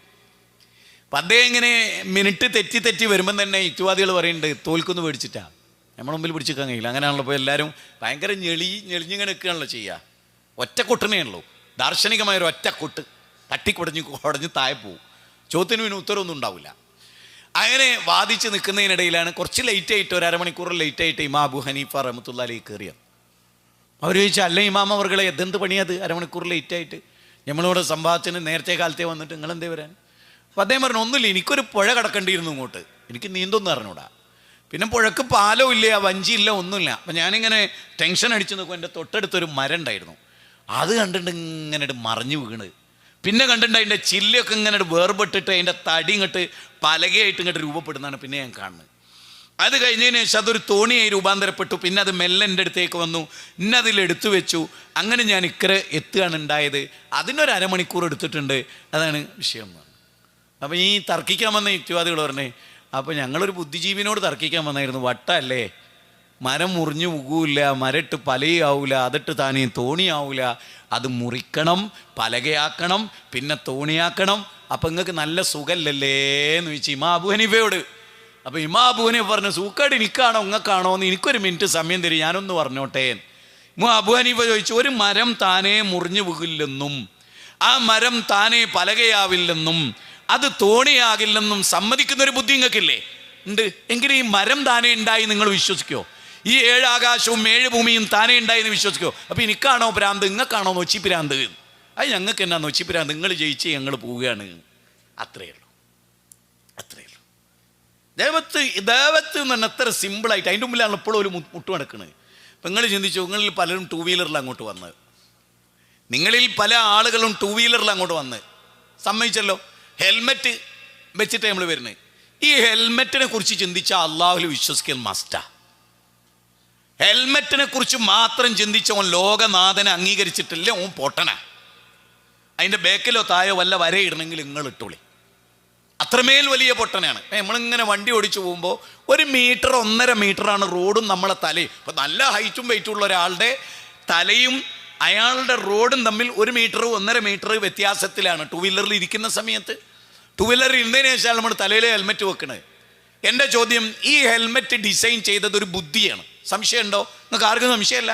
അപ്പം അദ്ദേഹം ഇങ്ങനെ മിനിറ്റ് തെറ്റി വരുമ്പം തന്നെ യുക്തിവാദികൾ പറയുന്നുണ്ട് തോൽക്കൊന്ന് പേടിച്ചിട്ടാണ്, നമ്മുടെ മുമ്പിൽ പിടിച്ചിരിക്കാൻ കഴിയില്ല. അങ്ങനെയാണല്ലോ ഇപ്പോൾ എല്ലാവരും ഭയങ്കര ഞെളിഞ്ഞിങ്ങനെ നിൽക്കുകയാണല്ലോ ചെയ്യുക. ഒറ്റക്കൊട്ടനെയാണല്ലോ, ദാർശനികമായൊരു ഒറ്റക്കൊട്ട് കുടഞ്ഞ് താഴെ പോവും. ചോദ്യത്തിന് പിന്നെ ഉത്തരവൊന്നും ഉണ്ടാവില്ല. അങ്ങനെ വാദിച്ച് നിൽക്കുന്നതിനിടയിലാണ് കുറച്ച് ലേറ്റ് ആയിട്ട്, ഒരു അരമണിക്കൂർ ലേറ്റ് ആയിട്ട് ഇമാം അബൂ ഹനീഫ റഹ്മത്തുള്ളാഹി അലൈഹി കയറിയത്. അവർ ചോദിച്ചാൽ അല്ല ഇമാം അവർകളെ എന്ത് പണിയത് അരമണിക്കൂർ ലേറ്റ് ആയിട്ട്, നമ്മളിവിടെ സംഭവത്തിന് നേരത്തെ കാലത്തെ വന്നിട്ട് നിങ്ങളെന്തേ വരാൻ? അപ്പോൾ അദ്ദേഹം പറഞ്ഞു ഒന്നുമില്ല, എനിക്കൊരു പുഴ കടക്കേണ്ടിയിരുന്നു ഇങ്ങോട്ട്, എനിക്ക് നീന്തൊന്നും അറിഞ്ഞൂടാ, പിന്നെ പുഴക്ക് പാലോ ഇല്ല വഞ്ചിയില്ല ഒന്നുമില്ല. അപ്പം ഞാനിങ്ങനെ ടെൻഷൻ അടിച്ച് നോക്കും, എൻ്റെ തൊട്ടടുത്തൊരു മരം ഉണ്ടായിരുന്നു, അത് കണ്ടിട്ട് ഇങ്ങനെ മറിഞ്ഞു വീണ്, പിന്നെ കണ്ടിട്ട് അതിൻ്റെ ചില്ലൊക്കെ ഇങ്ങനെ വേർപെട്ടിട്ട് അതിൻ്റെ തടി ഇങ്ങോട്ട് പലകയായിട്ട് ഇങ്ങോട്ട് രൂപപ്പെടുന്നതാണ് പിന്നെ ഞാൻ കാണുന്നത്. അത് കഴിഞ്ഞതിന് ശേഷം അതൊരു തോണിയായി രൂപാന്തരപ്പെട്ടു. പിന്നെ അത് മെല്ലെ എൻ്റെ അടുത്തേക്ക് വന്നു, ഇന്നതിലെടുത്തു വെച്ചു. അങ്ങനെ ഞാൻ ഇക്കരെ എത്തുകയാണ് ഉണ്ടായത്. അതിനൊരു അരമണിക്കൂർ എടുത്തിട്ടുണ്ട്. അതാണ് വിഷയം. അപ്പം ഈ തർക്കിക്കാൻ വന്ന യുക്തിവാദികൾ പറഞ്ഞേ, അപ്പോൾ ഞങ്ങളൊരു ബുദ്ധിജീവിനോട് തർക്കിക്കാൻ വന്നായിരുന്നു. വട്ടല്ലേ, മരം മുറിഞ്ഞു പോകുകയില്ല, മരട്ട് പലയാവില്ല, അതിട്ട് താനേ തോണിയാവില്ല, അത് മുറിക്കണം, പലകയാക്കണം, പിന്നെ തോണിയാക്കണം. അപ്പം നിങ്ങൾക്ക് നല്ല സുഖമല്ലല്ലേ എന്ന് ചോദിച്ചു ഇമാം അബൂ ഹനീഫയോട്. അപ്പോൾ ഇമാം അബൂ ഹനീഫ പറഞ്ഞു സൂക്കേട് എനിക്കാണോ ഇങ്ങക്കാണോ എന്ന് എനിക്കൊരു മിനിറ്റ് സമയം തരും, ഞാനൊന്ന് പറഞ്ഞോട്ടെ. ഇമാം അബൂ ഹനീഫ ചോദിച്ചു ഒരു മരം താനേ മുറിഞ്ഞു പോകില്ലെന്നും ആ മരം താനേ പലകയാവില്ലെന്നും അത് തോണിയാകില്ലെന്നും സമ്മതിക്കുന്നൊരു ബുദ്ധി നിങ്ങൾക്കില്ലേ? ഉണ്ട്. എങ്കിലും ഈ മരം താനേ ഉണ്ടായി നിങ്ങൾ വിശ്വസിക്കോ? ഈ 7 ആകാശവും 7 ഭൂമിയും താനേ ഉണ്ടായി എന്ന് വിശ്വസിക്കോ? അപ്പോൾ എനിക്കാണോ ഭ്രാന്ത്, നിങ്ങൾക്കാണോ നൊച്ചി ഭ്രാന്ത്? അത് ഞങ്ങൾക്ക് എന്നാ നൊച്ചി ഭ്രാന്ത്, നിങ്ങൾ ജയിച്ച് ഞങ്ങൾ പോവുകയാണ്. അത്രയേ ഉള്ളൂ. ദൈവത്ത് എന്ന് പറഞ്ഞാൽ അത്ര സിമ്പിളായിട്ട് അതിൻ്റെ മുമ്പിലാണ് ഇപ്പോഴും ഒരു മുട്ട് നടക്കുന്നത്. അപ്പം നിങ്ങൾ ചിന്തിച്ചു, നിങ്ങളിൽ പലരും 2 വീലറിൽ അങ്ങോട്ട് വന്ന്, നിങ്ങളിൽ പല ആളുകളും 2 വീലറിൽ അങ്ങോട്ട് വന്ന് സമ്മതിച്ചല്ലോ. ഹെൽമെറ്റ് വെച്ചിട്ട് നമ്മൾ വരുന്നത്. ഈ ഹെൽമെറ്റിനെ കുറിച്ച് ചിന്തിച്ചാൽ അള്ളാഹുൽ വിശ്വസിക്കൽ മസ്റ്റാ. ഹെൽമെറ്റിനെ കുറിച്ച് മാത്രം ചിന്തിച്ച ഓൻ ലോകനാഥനെ അംഗീകരിച്ചിട്ടില്ല, ഓൻ പൊട്ടന. അതിൻ്റെ ബേക്കിലോ തായോ വല്ല വരയിടണമെങ്കിൽ നിങ്ങൾ ഇട്ടോളി. അത്രമേൽ വലിയ പൊട്ടനാണ്. നമ്മളിങ്ങനെ വണ്ടി ഓടിച്ചു പോകുമ്പോൾ 1 മീറ്റർ 1.5 മീറ്ററാണ് റോഡും നമ്മളെ തലയും. ഇപ്പം നല്ല ഹൈറ്റും വെയിറ്റും ഉള്ള ഒരാളുടെ തലയും അയാളുടെ റോഡും തമ്മിൽ 1 മീറ്റർ 1.5 മീറ്റർ വ്യത്യാസത്തിലാണ് 2 വീലറിൽ ഇരിക്കുന്ന സമയത്ത്. 2 വീലറിൽ ഇരുന്നതിന് ശേഷം നമ്മൾ തലയിൽ ഹെൽമെറ്റ് വെക്കണത്. എൻ്റെ ചോദ്യം, ഈ ഹെൽമെറ്റ് ഡിസൈൻ ചെയ്തത് ഒരു ബുദ്ധിയാണ്. സംശയമുണ്ടോ? നിങ്ങൾക്ക് ആർക്കും സംശയമല്ല.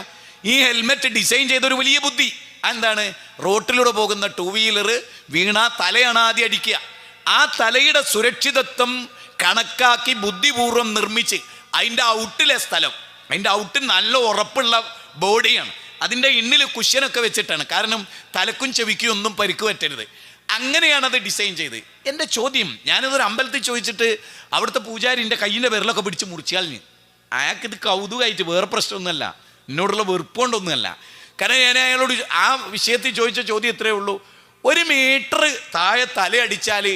ഈ ഹെൽമെറ്റ് ഡിസൈൻ ചെയ്തൊരു വലിയ ബുദ്ധി. എന്താണ്? റോട്ടിലൂടെ പോകുന്ന 2 വീലർ വീണാ തലയാണ് ആദ്യം അടിക്കുക. ആ തലയുടെ സുരക്ഷിതത്വം കണക്കാക്കി ബുദ്ധിപൂർവ്വം നിർമ്മിച്ച് അതിൻ്റെ ഔട്ടിലെ സ്ഥലം, അതിൻ്റെ ഔട്ടിൽ നല്ല ഉറപ്പുള്ള ബോഡിയാണ്, അതിൻ്റെ ഇണ്ണിൽ കുഷ്യനൊക്കെ വെച്ചിട്ടാണ്. കാരണം തലക്കും ചെവിക്കും ഒന്നും പരിക്ക് പറ്റരുത്. അങ്ങനെയാണ് അത് ഡിസൈൻ ചെയ്ത്. എൻ്റെ ചോദ്യം, ഞാനിതൊരു അമ്പലത്തിൽ ചോദിച്ചിട്ട് അവിടുത്തെ പൂജാരിൻ്റെ കയ്യിൻ്റെ വിരലൊക്കെ പിടിച്ച് മുറിച്ചാൽ അയാൾക്കിത് കൗതുകമായിട്ട്, വേറെ പ്രശ്നമൊന്നുമല്ല, എന്നോടുള്ള വെറുപ്പുകൊണ്ടൊന്നുമല്ല. കാരണം ഞാൻ അയാളോട് ആ വിഷയത്തിൽ ചോദിച്ച ചോദ്യം ഇത്രയേ ഉള്ളൂ. 1 മീറ്റർ താഴെ തലയടിച്ചാൽ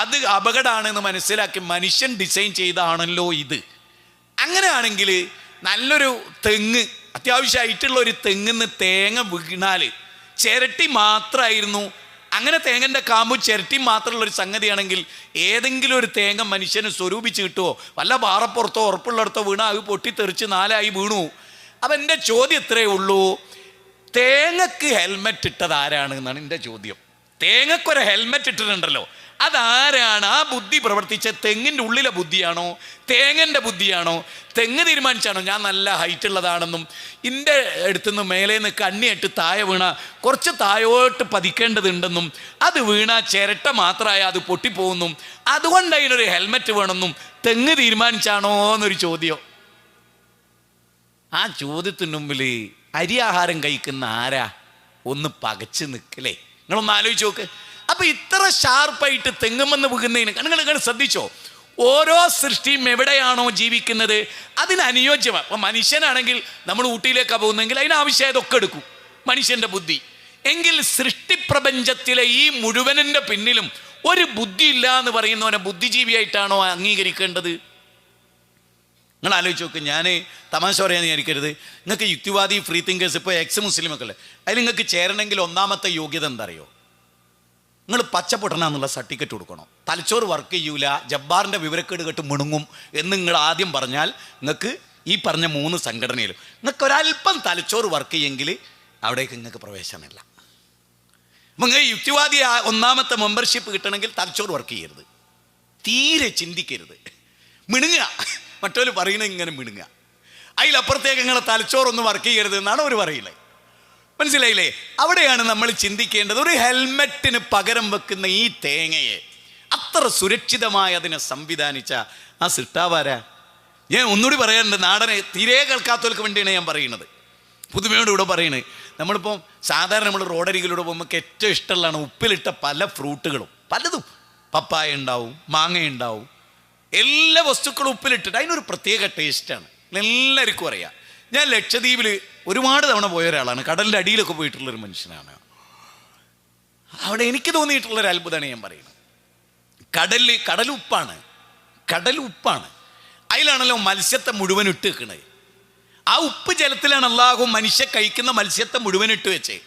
അത് അപകടമാണെന്ന് മനസ്സിലാക്കി മനുഷ്യൻ ഡിസൈൻ ചെയ്താണല്ലോ ഇത്. അങ്ങനെയാണെങ്കിൽ നല്ലൊരു തെങ്ങ്, അത്യാവശ്യമായിട്ടുള്ള ഒരു തെങ്ങിന്ന് തേങ്ങ വീണാൽ ചിരട്ടി മാത്രമായിരുന്നു. അങ്ങനെ തേങ്ങൻ്റെ കാമ്പും ചിരട്ടി മാത്രമുള്ളൊരു സംഗതിയാണെങ്കിൽ ഏതെങ്കിലും ഒരു തേങ്ങ മനുഷ്യന് സ്വരൂപിച്ച് കിട്ടുമോ? വല്ല പാറപ്പുറത്തോ ഉറപ്പുള്ളിടത്തോ വീണാൽ അത് പൊട്ടിത്തെറിച്ച് 4 ആയി വീണു. അപ്പം എൻ്റെ ചോദ്യം ഇത്രയേ ഉള്ളൂ, തേങ്ങക്ക് ഹെൽമെറ്റ് ഇട്ടത് ആരാണ് എന്നാണ് എൻ്റെ ചോദ്യം. തേങ്ങക്കൊരു ഹെൽമെറ്റ് ഇട്ടിട്ടുണ്ടല്ലോ, അതാരാണ്? ആ ബുദ്ധി പ്രവർത്തിച്ച തെങ്ങിൻ്റെ ഉള്ളിലെ ബുദ്ധിയാണോ, തേങ്ങൻ്റെ ബുദ്ധിയാണോ? തെങ്ങ് തീരുമാനിച്ചാണോ ഞാൻ നല്ല ഹൈറ്റ് ഉള്ളതാണെന്നും എൻ്റെ അടുത്തുനിന്ന് മേലേന്ന് കണ്ണിയിട്ട് താഴെ വീണ കുറച്ച് താഴോട്ട് പതിക്കേണ്ടതുണ്ടെന്നും അത് വീണ ചിരട്ട മാത്രമായ അത് പൊട്ടിപ്പോകുന്നും അതുകൊണ്ട് അതിനൊരു ഹെൽമെറ്റ് വേണമെന്നും തെങ്ങ് തീരുമാനിച്ചാണോ എന്നൊരു ചോദ്യം. ആ ചോദ്യത്തിന് മുമ്പിൽ അരിയാഹാരം കഴിക്കുന്ന ആരാ ഒന്ന് പകച്ച് നിൽക്കലേ? നിങ്ങളൊന്ന് ആലോചിച്ച് നോക്ക്. അപ്പം ഇത്ര ഷാർപ്പായിട്ട് തെങ്ങുമെന്ന് വീകുന്നതിന് നിങ്ങൾ ശ്രദ്ധിച്ചോ? ഓരോ സൃഷ്ടിയും എവിടെയാണോ ജീവിക്കുന്നത് അതിനനുയോജ്യമാണ്. അപ്പം മനുഷ്യനാണെങ്കിൽ നമ്മൾ ഊട്ടിയിലേക്കാണ് പോകുന്നതെങ്കിൽ അതിനാവശ്യമായതൊക്കെ എടുക്കും മനുഷ്യൻ്റെ ബുദ്ധി. എങ്കിൽ സൃഷ്ടിപ്രപഞ്ചത്തിലെ ഈ മുഴുവനിൻ്റെ പിന്നിലും ഒരു ബുദ്ധിയില്ല എന്ന് പറയുന്നവനെ ബുദ്ധിജീവിയായിട്ടാണോ അംഗീകരിക്കേണ്ടത്? നിങ്ങൾ ആലോചിച്ച് നോക്ക്. ഞാൻ തമാശ പറയാൻ വിചാരിക്കരുത്. നിങ്ങൾക്ക് യുക്തിവാദി ഫ്രീ തിങ്കേഴ്സ് ഇപ്പോൾ മുസ്ലിമൊക്കെ അല്ലേ, അതിൽ നിങ്ങൾക്ക് ചേരണമെങ്കിൽ ഒന്നാമത്തെ യോഗ്യത എന്താ അറിയോ? നിങ്ങൾ പച്ചപ്പൊട്ടനാന്നുള്ള സർട്ടിഫിക്കറ്റ് കൊടുക്കണം. തലച്ചോറ് വർക്ക് ചെയ്യൂല, ജബ്ബാറിൻ്റെ വിവരക്കേട് കേട്ട് മുണുങ്ങും എന്ന് നിങ്ങൾ ആദ്യം പറഞ്ഞാൽ നിങ്ങൾക്ക് ഈ പറഞ്ഞ 3 സംഘടനയിലും നിങ്ങൾക്ക് ഒരല്പം തലച്ചോറ് വർക്ക് ചെയ്യുമെങ്കിൽ അവിടേക്ക് നിങ്ങൾക്ക് പ്രവേശനമില്ല. നിങ്ങൾ യുക്തിവാദി ഒന്നാമത്തെ മെമ്പർഷിപ്പ് കിട്ടണമെങ്കിൽ തലച്ചോറ് വർക്ക് ചെയ്യരുത്, തീരെ ചിന്തിക്കരുത്, മിണുങ്ങുക. മറ്റൊരു പറയുന്നത് ഇങ്ങനെ മിണുങ്ങുക. അതിലപ്പുറത്തേക്ക് നിങ്ങളെ തലച്ചോറൊന്നും വർക്ക് ചെയ്യരുത് എന്നാണ് അവർ പറയുന്നത്. മനസ്സിലായില്ലേ? അവിടെയാണ് നമ്മൾ ചിന്തിക്കേണ്ടത്. ഒരു ഹെൽമെറ്റിന് പകരം വെക്കുന്ന ഈ തേങ്ങയെ അത്ര സുരക്ഷിതമായി അതിനെ സംവിധാനിച്ച ആ സൃഷ്ടാവാരാ? ഞാൻ ഒന്നുകൂടി പറയാറുണ്ട്, നാടനെ തീരെ കേൾക്കാത്തവർക്ക് വേണ്ടിയാണ് ഞാൻ പറയുന്നത്, പുതുമയോട് കൂടെ പറയുന്നത്. നമ്മളിപ്പോൾ സാധാരണ നമ്മൾ റോഡരികിലൂടെ പോകുമ്പോൾ നമുക്ക് ഏറ്റവും ഇഷ്ടമുള്ളതാണ് ഉപ്പിലിട്ട പല ഫ്രൂട്ടുകളും, പലതും. പപ്പായ ഉണ്ടാവും, മാങ്ങ ഉണ്ടാവും, എല്ലാ വസ്തുക്കളും ഉപ്പിലിട്ടിട്ട് അതിനൊരു പ്രത്യേക ടേസ്റ്റാണ്, എല്ലാവർക്കും അറിയാം. ഞാൻ ലക്ഷദ്വീപിൽ ഒരുപാട് തവണ പോയ ഒരാളാണ്, കടലിൻ്റെ അടിയിലൊക്കെ പോയിട്ടുള്ളൊരു മനുഷ്യനാണ്. അവിടെ എനിക്ക് തോന്നിയിട്ടുള്ളൊരു അത്ഭുതമാണ് ഞാൻ പറയുന്നത്. കടലുപ്പാണ്, കടലുപ്പാണ്. അതിലാണല്ലോ മത്സ്യത്തെ മുഴുവൻ ഇട്ട് വെക്കണത്. ആ ഉപ്പ് ജലത്തിലാണ് അല്ലാഹു മനുഷ്യ കഴിക്കുന്ന മത്സ്യത്തെ മുഴുവൻ ഇട്ട് വെച്ചേ.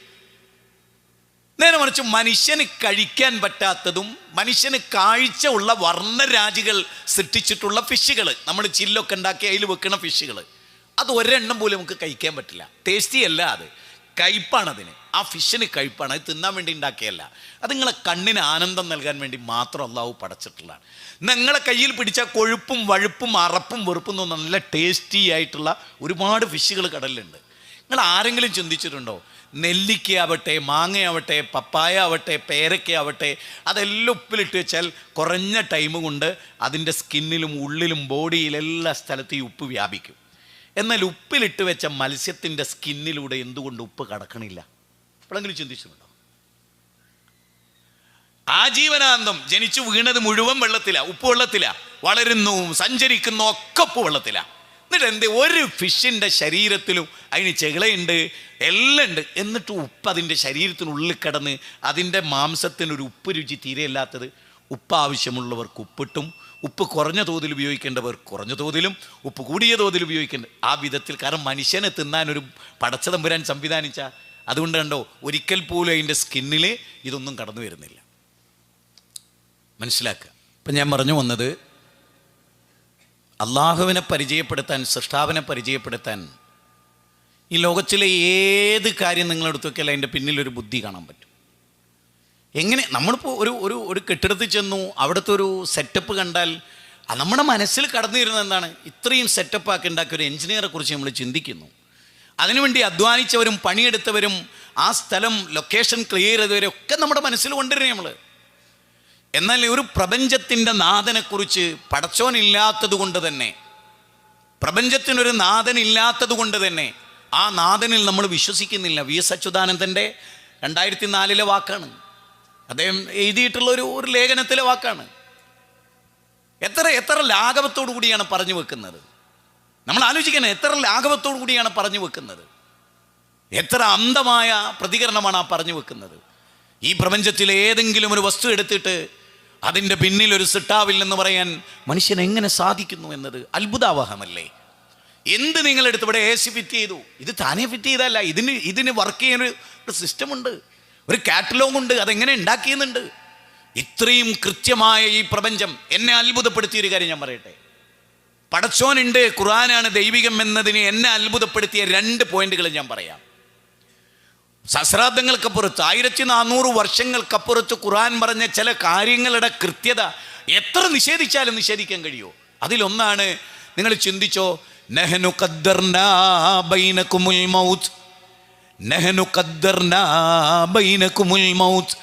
നേരെ മറിച്ച് മനുഷ്യന് കഴിക്കാൻ പറ്റാത്തതും മനുഷ്യന് കാഴ്ച ഉള്ള വർണ്ണരാജികൾ സൃഷ്ടിച്ചിട്ടുള്ള ഫിഷുകൾ, നമ്മൾ ചില്ലൊക്കെ ഉണ്ടാക്കി അതിൽ വെക്കുന്ന ഫിഷുകൾ, അത് ഒരെണ്ണം പോലും നമുക്ക് കഴിക്കാൻ പറ്റില്ല. ടേസ്റ്റി അല്ല, അത് കയ്പ്പാണതിന്. ആ ഫിഷിന് കയ്പ്പാണ്, അത് തിന്നാൻ വേണ്ടി ഉണ്ടാക്കിയല്ല, അത് നിങ്ങളെ കണ്ണിന് ആനന്ദം നൽകാൻ വേണ്ടി മാത്രം അല്ലാഹു പടച്ചിട്ടുള്ളതാണ്. നിങ്ങളെ കയ്യിൽ പിടിച്ച കൊഴുപ്പും വഴുപ്പും അറപ്പും വെറുപ്പും തോന്നുന്ന നല്ല ടേസ്റ്റി ആയിട്ടുള്ള ഒരുപാട് ഫിഷുകൾ കടലിലുണ്ട്. നിങ്ങൾ ആരെങ്കിലും ചിന്തിച്ചിട്ടുണ്ടോ? നെല്ലിക്കയാവട്ടെ, മാങ്ങയാവട്ടെ, പപ്പായ ആവട്ടെ, പേരക്കയാവട്ടെ, അതെല്ലാം ഉപ്പിലിട്ട് വെച്ചാൽ കുറഞ്ഞ ടൈം കൊണ്ട് അതിൻ്റെ സ്കിന്നിലും ഉള്ളിലും ബോഡിയിലെല്ലാ സ്ഥലത്തും ഈ ഉപ്പ് വ്യാപിക്കും. എന്നാൽ ഉപ്പിലിട്ട് വെച്ച മത്സ്യത്തിൻ്റെ സ്കിന്നിലൂടെ എന്തുകൊണ്ട് ഉപ്പ് കടക്കണില്ല? എപ്പോഴെങ്കിലും ചിന്തിച്ചിട്ടുണ്ടോ? ആജീവനാന്തം ജനിച്ചു വീണത് മുഴുവൻ വെള്ളത്തിലാണ്, ഉപ്പ് വെള്ളത്തിലാണ്, വളരുന്നു സഞ്ചരിക്കുന്നു ഒക്കെ ഉപ്പ് വെള്ളത്തിലാണ്. എന്നിട്ട് എന്ത്, ഒരു ഫിഷിൻ്റെ ശരീരത്തിലും അതിന് ചെകിളയുണ്ട്, എല്ലാം ഉണ്ട്, എന്നിട്ട് ഉപ്പ് അതിൻ്റെ ശരീരത്തിനുള്ളിൽ കിടന്ന് അതിൻ്റെ മാംസത്തിനൊരു ഉപ്പ് രുചി തീരെയല്ലാത്തത്. ഉപ്പ് ആവശ്യമുള്ളവർക്ക് ഉപ്പിട്ടും, ഉപ്പ് കുറഞ്ഞ തോതിൽ ഉപയോഗിക്കേണ്ടവർ കുറഞ്ഞ തോതിലും, ഉപ്പ് കൂടിയ തോതിൽ ഉപയോഗിക്കേണ്ട ആ വിധത്തിൽ. കാരണം മനുഷ്യനെ തിന്നാനൊരു പടച്ചതമ്പുരാൻ സംവിധാനിച്ച, അതുകൊണ്ട് കണ്ടോ ഒരിക്കൽ പോലും അതിൻ്റെ സ്കിന്നിൽ ഇതൊന്നും കടന്നു വരുന്നില്ല. മനസ്സിലാക്കുക. ഇപ്പം ഞാൻ പറഞ്ഞു വന്നത്, അള്ളാഹുവിനെ പരിചയപ്പെടുത്താൻ, സൃഷ്ടാവിനെ പരിചയപ്പെടുത്താൻ ഈ ലോകത്തിലെ ഏത് കാര്യം നിങ്ങളെടുത്ത് നോക്കിയാൽ അതിൻ്റെ പിന്നിലൊരു ബുദ്ധി കാണാൻ പറ്റും. എങ്ങനെ നമ്മളിപ്പോൾ ഒരു കെട്ടിടത്തിൽ ചെന്നു, അവിടുത്തെ ഒരു സെറ്റപ്പ് കണ്ടാൽ നമ്മുടെ മനസ്സിൽ കടന്നു വരുന്നത് എന്താണ്? ഇത്രയും സെറ്റപ്പാക്കി ഉണ്ടാക്കിയ ഒരു എഞ്ചിനീയറെ കുറിച്ച് നമ്മൾ ചിന്തിക്കുന്നു. അതിനുവേണ്ടി അധ്വാനിച്ചവരും പണിയെടുത്തവരും ആ സ്ഥലം ലൊക്കേഷൻ ക്ലിയർ ചെയ്തവരും ഒക്കെ നമ്മുടെ മനസ്സിൽ കൊണ്ടുവരുന്നത് നമ്മൾ. എന്നാൽ ഒരു പ്രപഞ്ചത്തിൻ്റെ നാഥനെക്കുറിച്ച് പടച്ചോനില്ലാത്തത് കൊണ്ട് തന്നെ, പ്രപഞ്ചത്തിനൊരു നാഥനില്ലാത്തത് കൊണ്ട് തന്നെ ആ നാഥനിൽ നമ്മൾ വിശ്വസിക്കുന്നില്ല. VS അച്യുതാനന്ദൻ്റെ 2004 വാക്കാണ്, അദ്ദേഹം എഴുതിയിട്ടുള്ള ഒരു ലേഖനത്തിലെ വാക്കാണ്. എത്ര ലാഘവത്തോടു കൂടിയാണ് പറഞ്ഞു വെക്കുന്നത്. നമ്മൾ ആലോചിക്കണം, എത്ര ലാഘവത്തോടു കൂടിയാണ് പറഞ്ഞു വെക്കുന്നത്, എത്ര അന്ധമായ പ്രതികരണമാണ് ആ പറഞ്ഞു വെക്കുന്നത്. ഈ പ്രപഞ്ചത്തിലെ ഏതെങ്കിലും ഒരു വസ്തു എടുത്തിട്ട് അതിൻ്റെ പിന്നിൽ ഒരു സൃഷ്ടാവില്ലെന്ന് പറയാൻ മനുഷ്യൻ എങ്ങനെ സാധിക്കുന്നു എന്നത് അത്ഭുതാവഹമല്ലേ? എന്ത് നിങ്ങളെടുത്ത് ഇവിടെ AC ഫിറ്റ് ചെയ്തു, ഇത് താനേ ഫിറ്റ് ചെയ്തല്ല, ഇതിന് വർക്ക് ചെയ്യാനൊരു സിസ്റ്റമുണ്ട്, ഒരു കാറ്റലോഗ് ഉണ്ട്, അതെങ്ങനെ ഉണ്ടാക്കിയെന്നുണ്ട്. ഇത്രയും കൃത്യമായ ഈ പ്രപഞ്ചം എന്നെ അത്ഭുതപ്പെടുത്തിയൊരു കാര്യം ഞാൻ പറയട്ടെ. പടച്ചോനുണ്ട്, ഖുർആനാണ് ദൈവികം എന്നതിന് എന്നെ അത്ഭുതപ്പെടുത്തിയ 2 പോയിന്റുകൾ ഞാൻ പറയാം. സഹസ്രാബ്ദങ്ങൾക്കപ്പുറത്ത്, 1400 വർഷങ്ങൾക്കപ്പുറത്ത് ഖുർആൻ പറഞ്ഞ ചില കാര്യങ്ങളുടെ കൃത്യത എത്ര നിഷേധിച്ചാലും നിഷേധിക്കാൻ കഴിയുമോ? അതിലൊന്നാണ്, നിങ്ങൾ ചിന്തിച്ചോ, നഹ്നു ഖദ്ദർനാ ബൈനകുമുൽ മൗത്ത്, നഹ്നു ഖദ്ദർനാ ബൈനകുമുൽ മൗത്ത്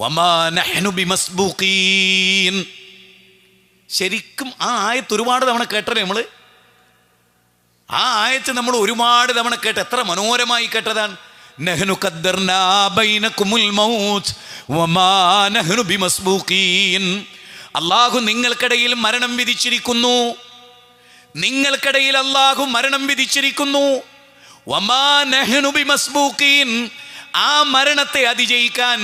വമാ നഹ്നു ബിമസ്ബൂഖീൻ. ശരിക്കും ആ ആയത്ത് ഒരുപാട് തവണ കേട്ടല്ലേ നമ്മൾ? ആ ആയത്ത് നമ്മൾ ഒരുപാട് തവണ കേട്ട് എത്ര മനോഹരമായി കേട്ടതാണ്. നഹ്നു ഖദ്ദർനാ ബൈനകുമുൽ മൗത്ത് വമാ നഹ്നു ബിമസ്ബൂഖീൻ. അല്ലാഹു നിങ്ങൾക്കിടയിൽ മരണം വിധിച്ചിരിക്കുന്നു, നിങ്ങൾക്കിടയിൽ അല്ലാഹു മരണം വിധിച്ചിരിക്കുന്നു. വമാ നഹ്നു ബിമസ്ബൂഖീൻ. ആ മരണത്തെ അതിജയിക്കാൻ,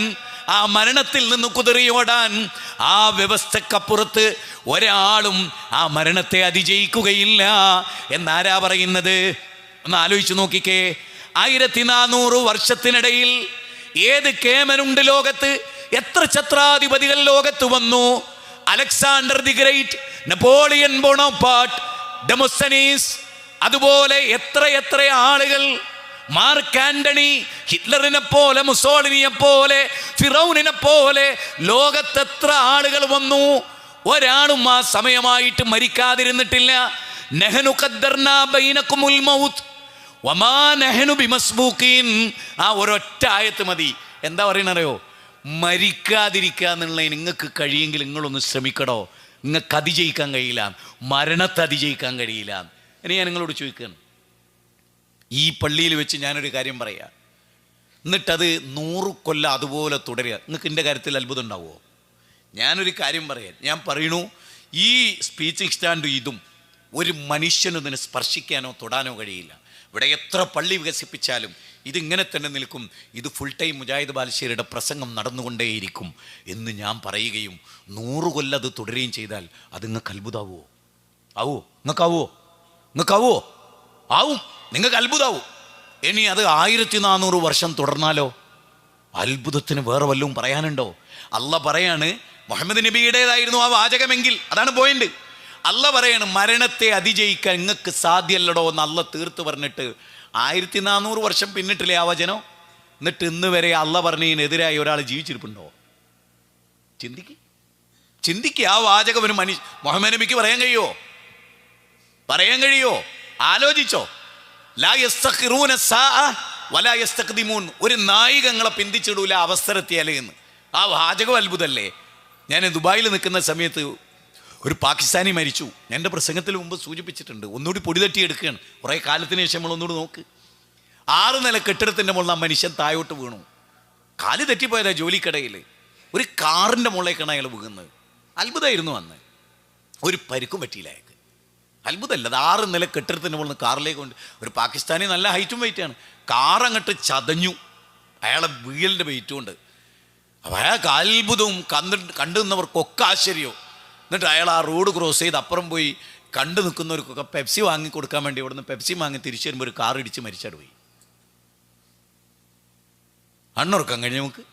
ആ മരണത്തിൽ നിന്ന് കുതിറിയോടാൻ ആ വ്യവസ്ഥക്കപ്പുറത്ത് ഒരാളും ആ മരണത്തെ അതിജയിക്കുകയില്ല എന്നാരാ പറയുന്നത്? ഒന്ന് ആലോചിച്ച് നോക്കിക്കേ. 1400 വർഷത്തിനിടയിൽ ഏത് കേമനുണ്ട് ലോകത്ത്? എത്ര ഛത്രാധിപതികൾ ലോകത്ത് വന്നു? Alexander the Great, Napoleon Bonaparte, Demosthenes, അതുപോലെ എത്ര ആളുകൾ, മാർക്ക് ആന്റണി, ഹിറ്റ്ലറിനെ പോലെ, മുസോളിനിയെ പോലെ, ഫിറൗനിനെ പോലെ ലോകത്തെത്ര ആളുകൾ വന്നു? ഒരാളും ആ സമയമായിട്ട് മരിക്കാതിരുന്നിട്ടില്ല. നഹ്നു ഖദ്ദർനാ ബൈനകുമുൽ മൗത്ത് വമാ നഹ്നു ബിമസ്ബൂഖീൻ. ആ ഒരൊറ്റ ആയത്ത് മതി. എന്താ പറയണറിയോ? മരിക്കാതിരിക്കുക എന്നുള്ള നിങ്ങൾക്ക് കഴിയെങ്കിൽ നിങ്ങളൊന്ന് ശ്രമിക്കടോ. നിങ്ങൾക്ക് അതിജയിക്കാൻ കഴിയില്ല, മരണത്തെ അതിജയിക്കാൻ കഴിയില്ല. ഇനി ഞാൻ നിങ്ങളോട് ചോദിക്കുകയാണ്, ഈ പള്ളിയിൽ വെച്ച് ഞാനൊരു കാര്യം പറയാം, എന്നിട്ടത് 100 കൊല്ലം അതുപോലെ തുടരുക, നിങ്ങൾക്ക് എൻ്റെ കാര്യത്തിൽ അത്ഭുതം ഉണ്ടാവുമോ? ഞാനൊരു കാര്യം പറയാൻ, ഞാൻ പറയണു, ഈ സ്പീച്ചിങ് സ്റ്റാൻഡും ഇതും ഒരു മനുഷ്യനും ഇതിനെ സ്പർശിക്കാനോ തൊടാനോ കഴിയില്ല. ഇവിടെ എത്ര പള്ളി വികസിപ്പിച്ചാലും ഇതിങ്ങനെ തന്നെ നിൽക്കും. ഇത് ഫുൾ ടൈം മുജാഹിദ് ബാലുശ്ശേരിയുടെ പ്രസംഗം നടന്നുകൊണ്ടേയിരിക്കും എന്ന് ഞാൻ പറയുകയും 100 കൊല്ലം അത് തുടരുകയും ചെയ്താൽ അത് നിങ്ങൾക്ക് അത്ഭുതമാവുമോ? ആവോ? നിങ്ങൾക്കാവോ? നിങ്ങൾക്കാവോ? ആവും, നിങ്ങൾക്ക് അത്ഭുതമാവും. ഇനി അത് 1400 വർഷം തുടർന്നാലോ? അത്ഭുതത്തിന് വേറെ വല്ലതും പറയാനുണ്ടോ? അല്ല പറയാണ്, മുഹമ്മദ് നബിയുടേതായിരുന്നു ആ വാചകമെങ്കിൽ, അതാണ് പോയിന്റ്. അല്ല പറയാണ്, മരണത്തെ അതിജയിക്കാൻ നിങ്ങൾക്ക് സാധ്യമല്ലടോ എന്ന് അല്ല തീർത്ത് പറഞ്ഞിട്ട് 1400 വർഷം പിന്നിട്ടില്ലേ ആ വചനം? എന്നിട്ട് ഇന്ന് വരെ അല്ല പറഞ്ഞതിനെതിരായി ഒരാൾ ജീവിച്ചിരിപ്പുണ്ടോ? ചിന്തിക്ക്. ആ വാചകം ഒരു മുഹമ്മദ് നബിക്ക് പറയാൻ കഴിയോ? ആലോചിച്ചോ? ലാ യസ്തഖിറൂന സാഅ വലാ യസ്തഖ്ദിമൂൻ. ഒരു നായികങ്ങളെ പിന്തിച്ചിടൂല അവസരത്തിയാലേ എന്ന്. ആ വാചകം അത്ഭുതമല്ലേ? ഞാൻ ദുബായിൽ നിൽക്കുന്ന സമയത്ത് ഒരു പാകിസ്ഥാനി മരിച്ചു. ഞാൻ എൻ്റെ പ്രസംഗത്തിൽ മുമ്പ് സൂചിപ്പിച്ചിട്ടുണ്ട്. ഒന്നുകൂടി പൊടി തട്ടിയെടുക്കുകയാണ്. കുറേ കാലത്തിന് ശേഷം നമ്മൾ ഒന്നുകൂടി നോക്ക്. 6 നില കെട്ടിടത്തിൻ്റെ മുകളിൽ ആ മനുഷ്യൻ താഴോട്ട് വീണു. കാല് തെറ്റിപ്പോയതാ ജോലിക്കിടയിൽ. ഒരു കാറിൻ്റെ മുകളിലേക്കാണ് അയാൾ വീഴുന്നത്. അത്ഭുതമായിരുന്നു അന്ന്. ഒരു പരിക്കും പറ്റിയില്ല അയാൾക്ക്. അത്ഭുതമല്ല. അത് 6 നില കെട്ടിടത്തിൻ്റെ മുകളിൽ നിന്ന് കാറിലേക്ക് കൊണ്ട് ഒരു പാകിസ്ഥാനി നല്ല ഹൈറ്റും വെയിറ്റാണ്. കാർ അങ്ങോട്ട് ചതഞ്ഞു അയാളെ വീലിൻ്റെ വെയിറ്റും കൊണ്ട്. അപ്പോൾ അയാൾക്ക് അത്ഭുതവും കണ്ടു നിന്നവർക്കൊക്കെ ആശ്ചര്യവും. എന്നിട്ട് അയാൾ ആ റോഡ് ക്രോസ് ചെയ്ത് അപ്പുറം പോയി കണ്ടു നിൽക്കുന്നവർക്കൊക്കെ പെപ്സി വാങ്ങി കൊടുക്കാൻ വേണ്ടി ഇവിടുന്ന് പെപ്സി വാങ്ങി തിരിച്ചു വരുമ്പോൾ ഒരു കാർ ഇടിച്ച് മരിച്ചാട് പോയി. അണ്ണുറക്കാൻ കഴിഞ്ഞു നമുക്ക്.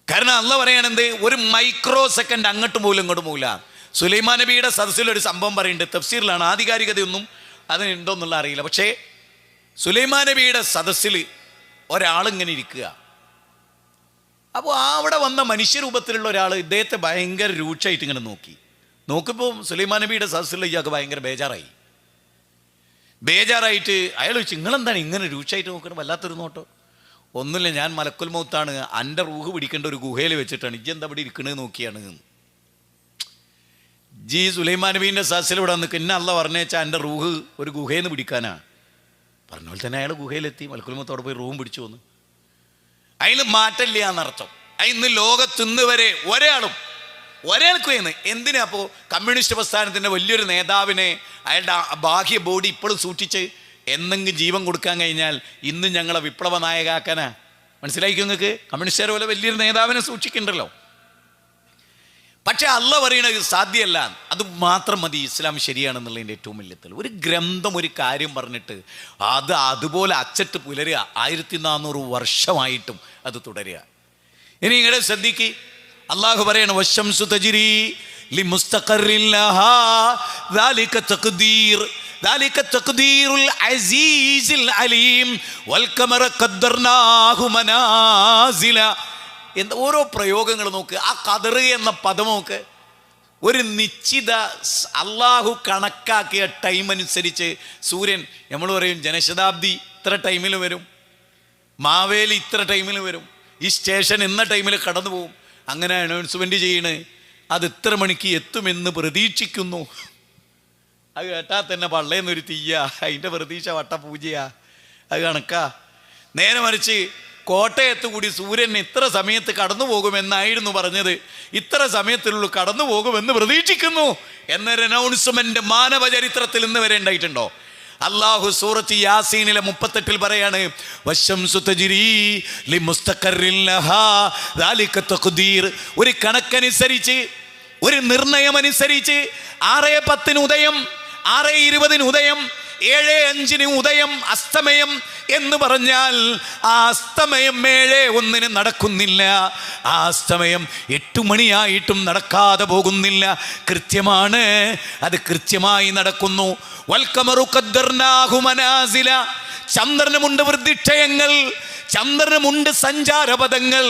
കാരണം അള്ളാഹ് പറയാണെന്ത്, ഒരു മൈക്രോ സെക്കൻഡ് അങ്ങോട്ടും പോലും ഇങ്ങോട്ടും പോകില്ല. സുലൈമാൻ നബിയുടെ സദസ്സിലൊരു സംഭവം പറയുന്നുണ്ട്. തഫ്സീറിലാണ്, ആധികാരികതയൊന്നും അതിനുണ്ടോയെന്നുള്ള അറിയില്ല. പക്ഷേ സുലൈമാൻ നബിയുടെ സദസ്സിൽ ഒരാളിങ്ങനെ ഇരിക്കുക. അപ്പോൾ അവിടെ വന്ന മനുഷ്യരൂപത്തിലുള്ള ഒരാൾ ഇദ്ദേഹത്തെ ഭയങ്കര രൂക്ഷമായിട്ട് ഇങ്ങനെ നോക്കിയപ്പോൾ സുലൈമാൻ നബിയുടെ സദസ്സിലുള്ള ഇയാൾക്ക് ഭയങ്കര ബേജാറായിട്ട് അയാൾ ചോദിച്ചു, നിങ്ങളെന്താണ് ഇങ്ങനെ രൂക്ഷമായിട്ട് നോക്കണം? വല്ലാത്തൊരു നോട്ടോ. ഒന്നുമില്ല, ഞാൻ മലക്കുൽ മൗത്താണ്, എൻ്റെ റൂഹ് പിടിക്കേണ്ട ഒരു ഗുഹയിൽ വെച്ചിട്ടാണ്, ഇജ്ജെന്താ ഇവിടെ ഇരിക്കണത് നോക്കിയാണ്. സുലൈമാൻ നബീൻ്റെ സദസ്സിൽ ഇവിടെ നിൽക്കുക. എന്നെ അള്ളാഹ് പറഞ്ഞേച്ചാൽ എൻ്റെ റൂഹ് ഒരു ഗുഹയിൽ നിന്ന് പിടിക്കാനാ. പറഞ്ഞ പോലെ തന്നെ അയാൾ ഗുഹയിലെത്തി. മലക്കുൽ മൗത്ത് പോയി റൂം പിടിച്ചു വന്നു. അതിൽ മാറ്റമില്ല എന്നർത്ഥം. ഇന്ന് ലോകത്തിന്ന് വരെ ഒരാൾക്കും എന്തിനാ അപ്പോൾ കമ്മ്യൂണിസ്റ്റ് പ്രസ്ഥാനത്തിൻ്റെ വലിയൊരു നേതാവിനെ അയാളുടെ ബാഹ്യ ബോഡി ഇപ്പോഴും സൂക്ഷിച്ച് എന്തെങ്കിലും ജീവൻ കൊടുക്കാൻ കഴിഞ്ഞാൽ ഇന്ന് ഞങ്ങളെ വിപ്ലവ നായകാക്കാനാ? മനസ്സിലായിരിക്കും നിങ്ങൾക്ക്? കമ്മ്യൂണിസ്റ്റുകാർ പോലെ വലിയൊരു നേതാവിനെ സൂക്ഷിക്കണ്ടല്ലോ. പക്ഷെ അള്ളാഹ് പറയണത് സാധ്യമല്ല. അത് മാത്രം മതി ഇസ്ലാം ശരിയാണെന്നുള്ളതിൻ്റെ ഏറ്റവും വലിയ തെളിവ്. ഒരു ഗ്രന്ഥം ഒരു കാര്യം പറഞ്ഞിട്ട് അത് അതുപോലെ അച്ചട്ട് പുലരുക 1400 വർഷമായിട്ടും അത് തുടരുക. ഇനി നിങ്ങളുടെ ശ്രദ്ധിക്ക്, അള്ളാഹു പറയണ വശംസു തജ്രി ലിമുസ്തഖറിൻ ലഹാ ദാലിക തഖ്ദീർ ذلك تقدير العزيز العليم والقمر قدرناه منازل. എന്താ ഓരോ പ്രയോഗങ്ങൾ നോക്ക്. ആ ഖദർ എന്ന പദം നോക്ക്. ഒരു നിശ്ചിത അള്ളാഹു കണക്കാക്കിയ ടൈം അനുസരിച്ച് സൂര്യൻ, നമ്മൾ പറയും ജനശതാബ്ദി ഇത്ര ടൈമിൽ വരും, മാവേലി ഇത്ര ടൈമിൽ വരും, ഈ സ്റ്റേഷൻ ഇന്ന ടൈമിൽ കടന്നു പോകും, അങ്ങനെ അനൗൺസ്മെൻറ്റ് ചെയ്യണേ. അത് ഇത്ര മണിക്ക് എത്തുമെന്ന് പ്രതീക്ഷിക്കുന്നു. അത് കേട്ടാൽ തന്നെ പള്ളേന്നൊരു തീയ, അതിൻ്റെ പ്രതീക്ഷ വട്ടപൂജയാ. അത് കണക്കാ. നേരെ മറിച്ച് കോട്ടയത്ത് കൂടി സൂര്യൻ ഇത്ര സമയത്ത് കടന്നു പോകുമെന്നായിരുന്നു പറഞ്ഞത്, ഇത്ര സമയത്തിനുള്ളിൽ കടന്നു പോകുമെന്ന് പ്രതീക്ഷിക്കുന്നു എന്നൊരു അനൗൺസ്മെന്റ് മാനവ ചരിത്രത്തിൽ ഇന്ന് വരെ ഉണ്ടായിട്ടുണ്ടോ? അള്ളാഹു സൂറത്ത് യാസീനിലെ 38 പറയാണ്, വശംസു തജ്രി ലിമുസ്തഖറിൻ ലഹാ ദാലിക തഖ്ദീർ. ഒരു കണക്കനുസരിച്ച്, ഒരു നിർണയമനുസരിച്ച് 6:10 ഉദയം, 6:20 ഉദയം, 7:05 ഉദയം, അസ്തമയം എന്ന് പറഞ്ഞാൽ ആ അസ്തമയം 7:01 നടക്കുന്നില്ല. ആ അസ്തമയം 8 മണിയായിട്ടും നടക്കാതെ പോകുന്നില്ല. കൃത്യമാണ്, അത് കൃത്യമായി നടക്കുന്നു. വൽഖമറു ഖദ്ദർനാഹു മനാസില. ചന്ദ്രനുമുണ്ട് വൃദ്ധിക്ഷയങ്ങൾ, ചന്ദ്രനുമുണ്ട് സഞ്ചാരപഥങ്ങൾ,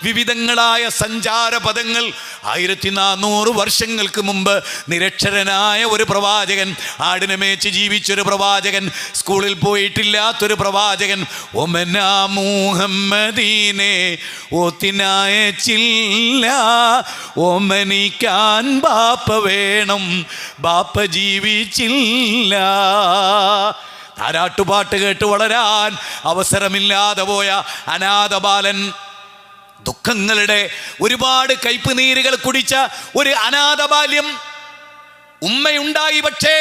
വിവിധങ്ങളായ സഞ്ചാരപഥങ്ങൾ. 1400 വർഷങ്ങൾക്ക് മുമ്പ് നിരക്ഷരനായ ഒരു പ്രവാചകൻ, ആടിനെ മേച്ച് ജീവിച്ചൊരു പ്രവാചകൻ, സ്കൂളിൽ പോയിട്ടില്ലാത്തൊരു പ്രവാചകൻ, ഒമനാ മുഹമ്മദീനെ ഓത്തിനായച്ചില്ല, ഓമനിക്കാൻ ബാപ്പ വേണം, ബാപ്പ ജീവിച്ചില്ല. താരാട്ടുപാട്ട് കേട്ട് വളരാൻ അവസരമില്ലാതെ പോയ അനാഥ ബാലൻ, ദുഃഖങ്ങളുടെ ഒരുപാട് കയ്പ് നീരുകൾ കുടിച്ച ഒരു അനാഥ ബാല്യം. ഉമ്മയുണ്ടായി, പക്ഷേ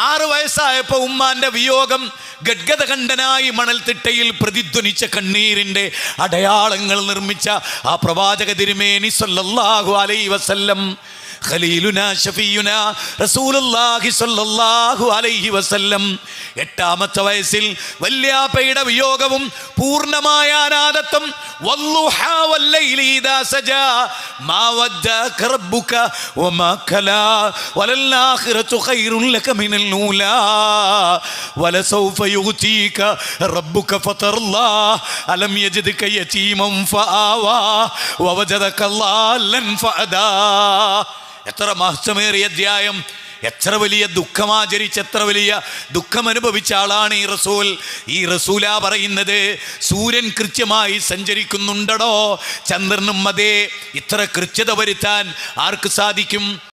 6 വയസ്സായപ്പോൾ ഉമ്മാന്റെ വിയോഗം ഗദ്ഗദകണ്ഠനായി മണൽത്തിട്ടയിൽ പ്രതിധ്വനിച്ച കണ്ണീരിൻ്റെ അടയാളങ്ങൾ നിർമ്മിച്ച ആ പ്രവാചക തിരുമേനി സല്ലല്ലാഹു അലൈഹി വസല്ലം, ഖലീലുനാ ഷഫീയുനാ റസൂലുള്ളാഹി സ്വല്ലല്ലാഹു അലൈഹി വസല്ലം 8ാമത്തെ വയസ്സിൽ വല്യാപ്പയുടെ വിയോഗവും പൂർണ്ണമായ അനാഥത്വം. വല്ലുഹാ വല്ലൈലി ഇദാ സജാ മാ വദ്ദഅക റബ്ബുക വമാ ഖലാ വലൽആഖിറതു ഖൈറുൻ ലക മിനൽ ഊലാ വലസൗഫ യുഅതീക റബ്ബുക ഫതർലാ അലം യജിദ്ക യതീമൻ ഫആവാ വവജദക ളാല്ലൻ ഫഅദാ. എത്ര മഹത്വമേറിയ അധ്യായം, എത്ര വലിയ ദുഃഖമാചരിച്ച് എത്ര വലിയ ദുഃഖം അനുഭവിച്ച ആളാണ് ഈ റസൂൽ. ഈ റസൂലാ പറയുന്നത്, സൂര്യൻ കൃത്യമായി സഞ്ചരിക്കുന്നുണ്ടോ? ചന്ദ്രനും അതേ. ഇത്ര കൃത്യത വരുത്താൻ ആർക്ക് സാധിക്കും?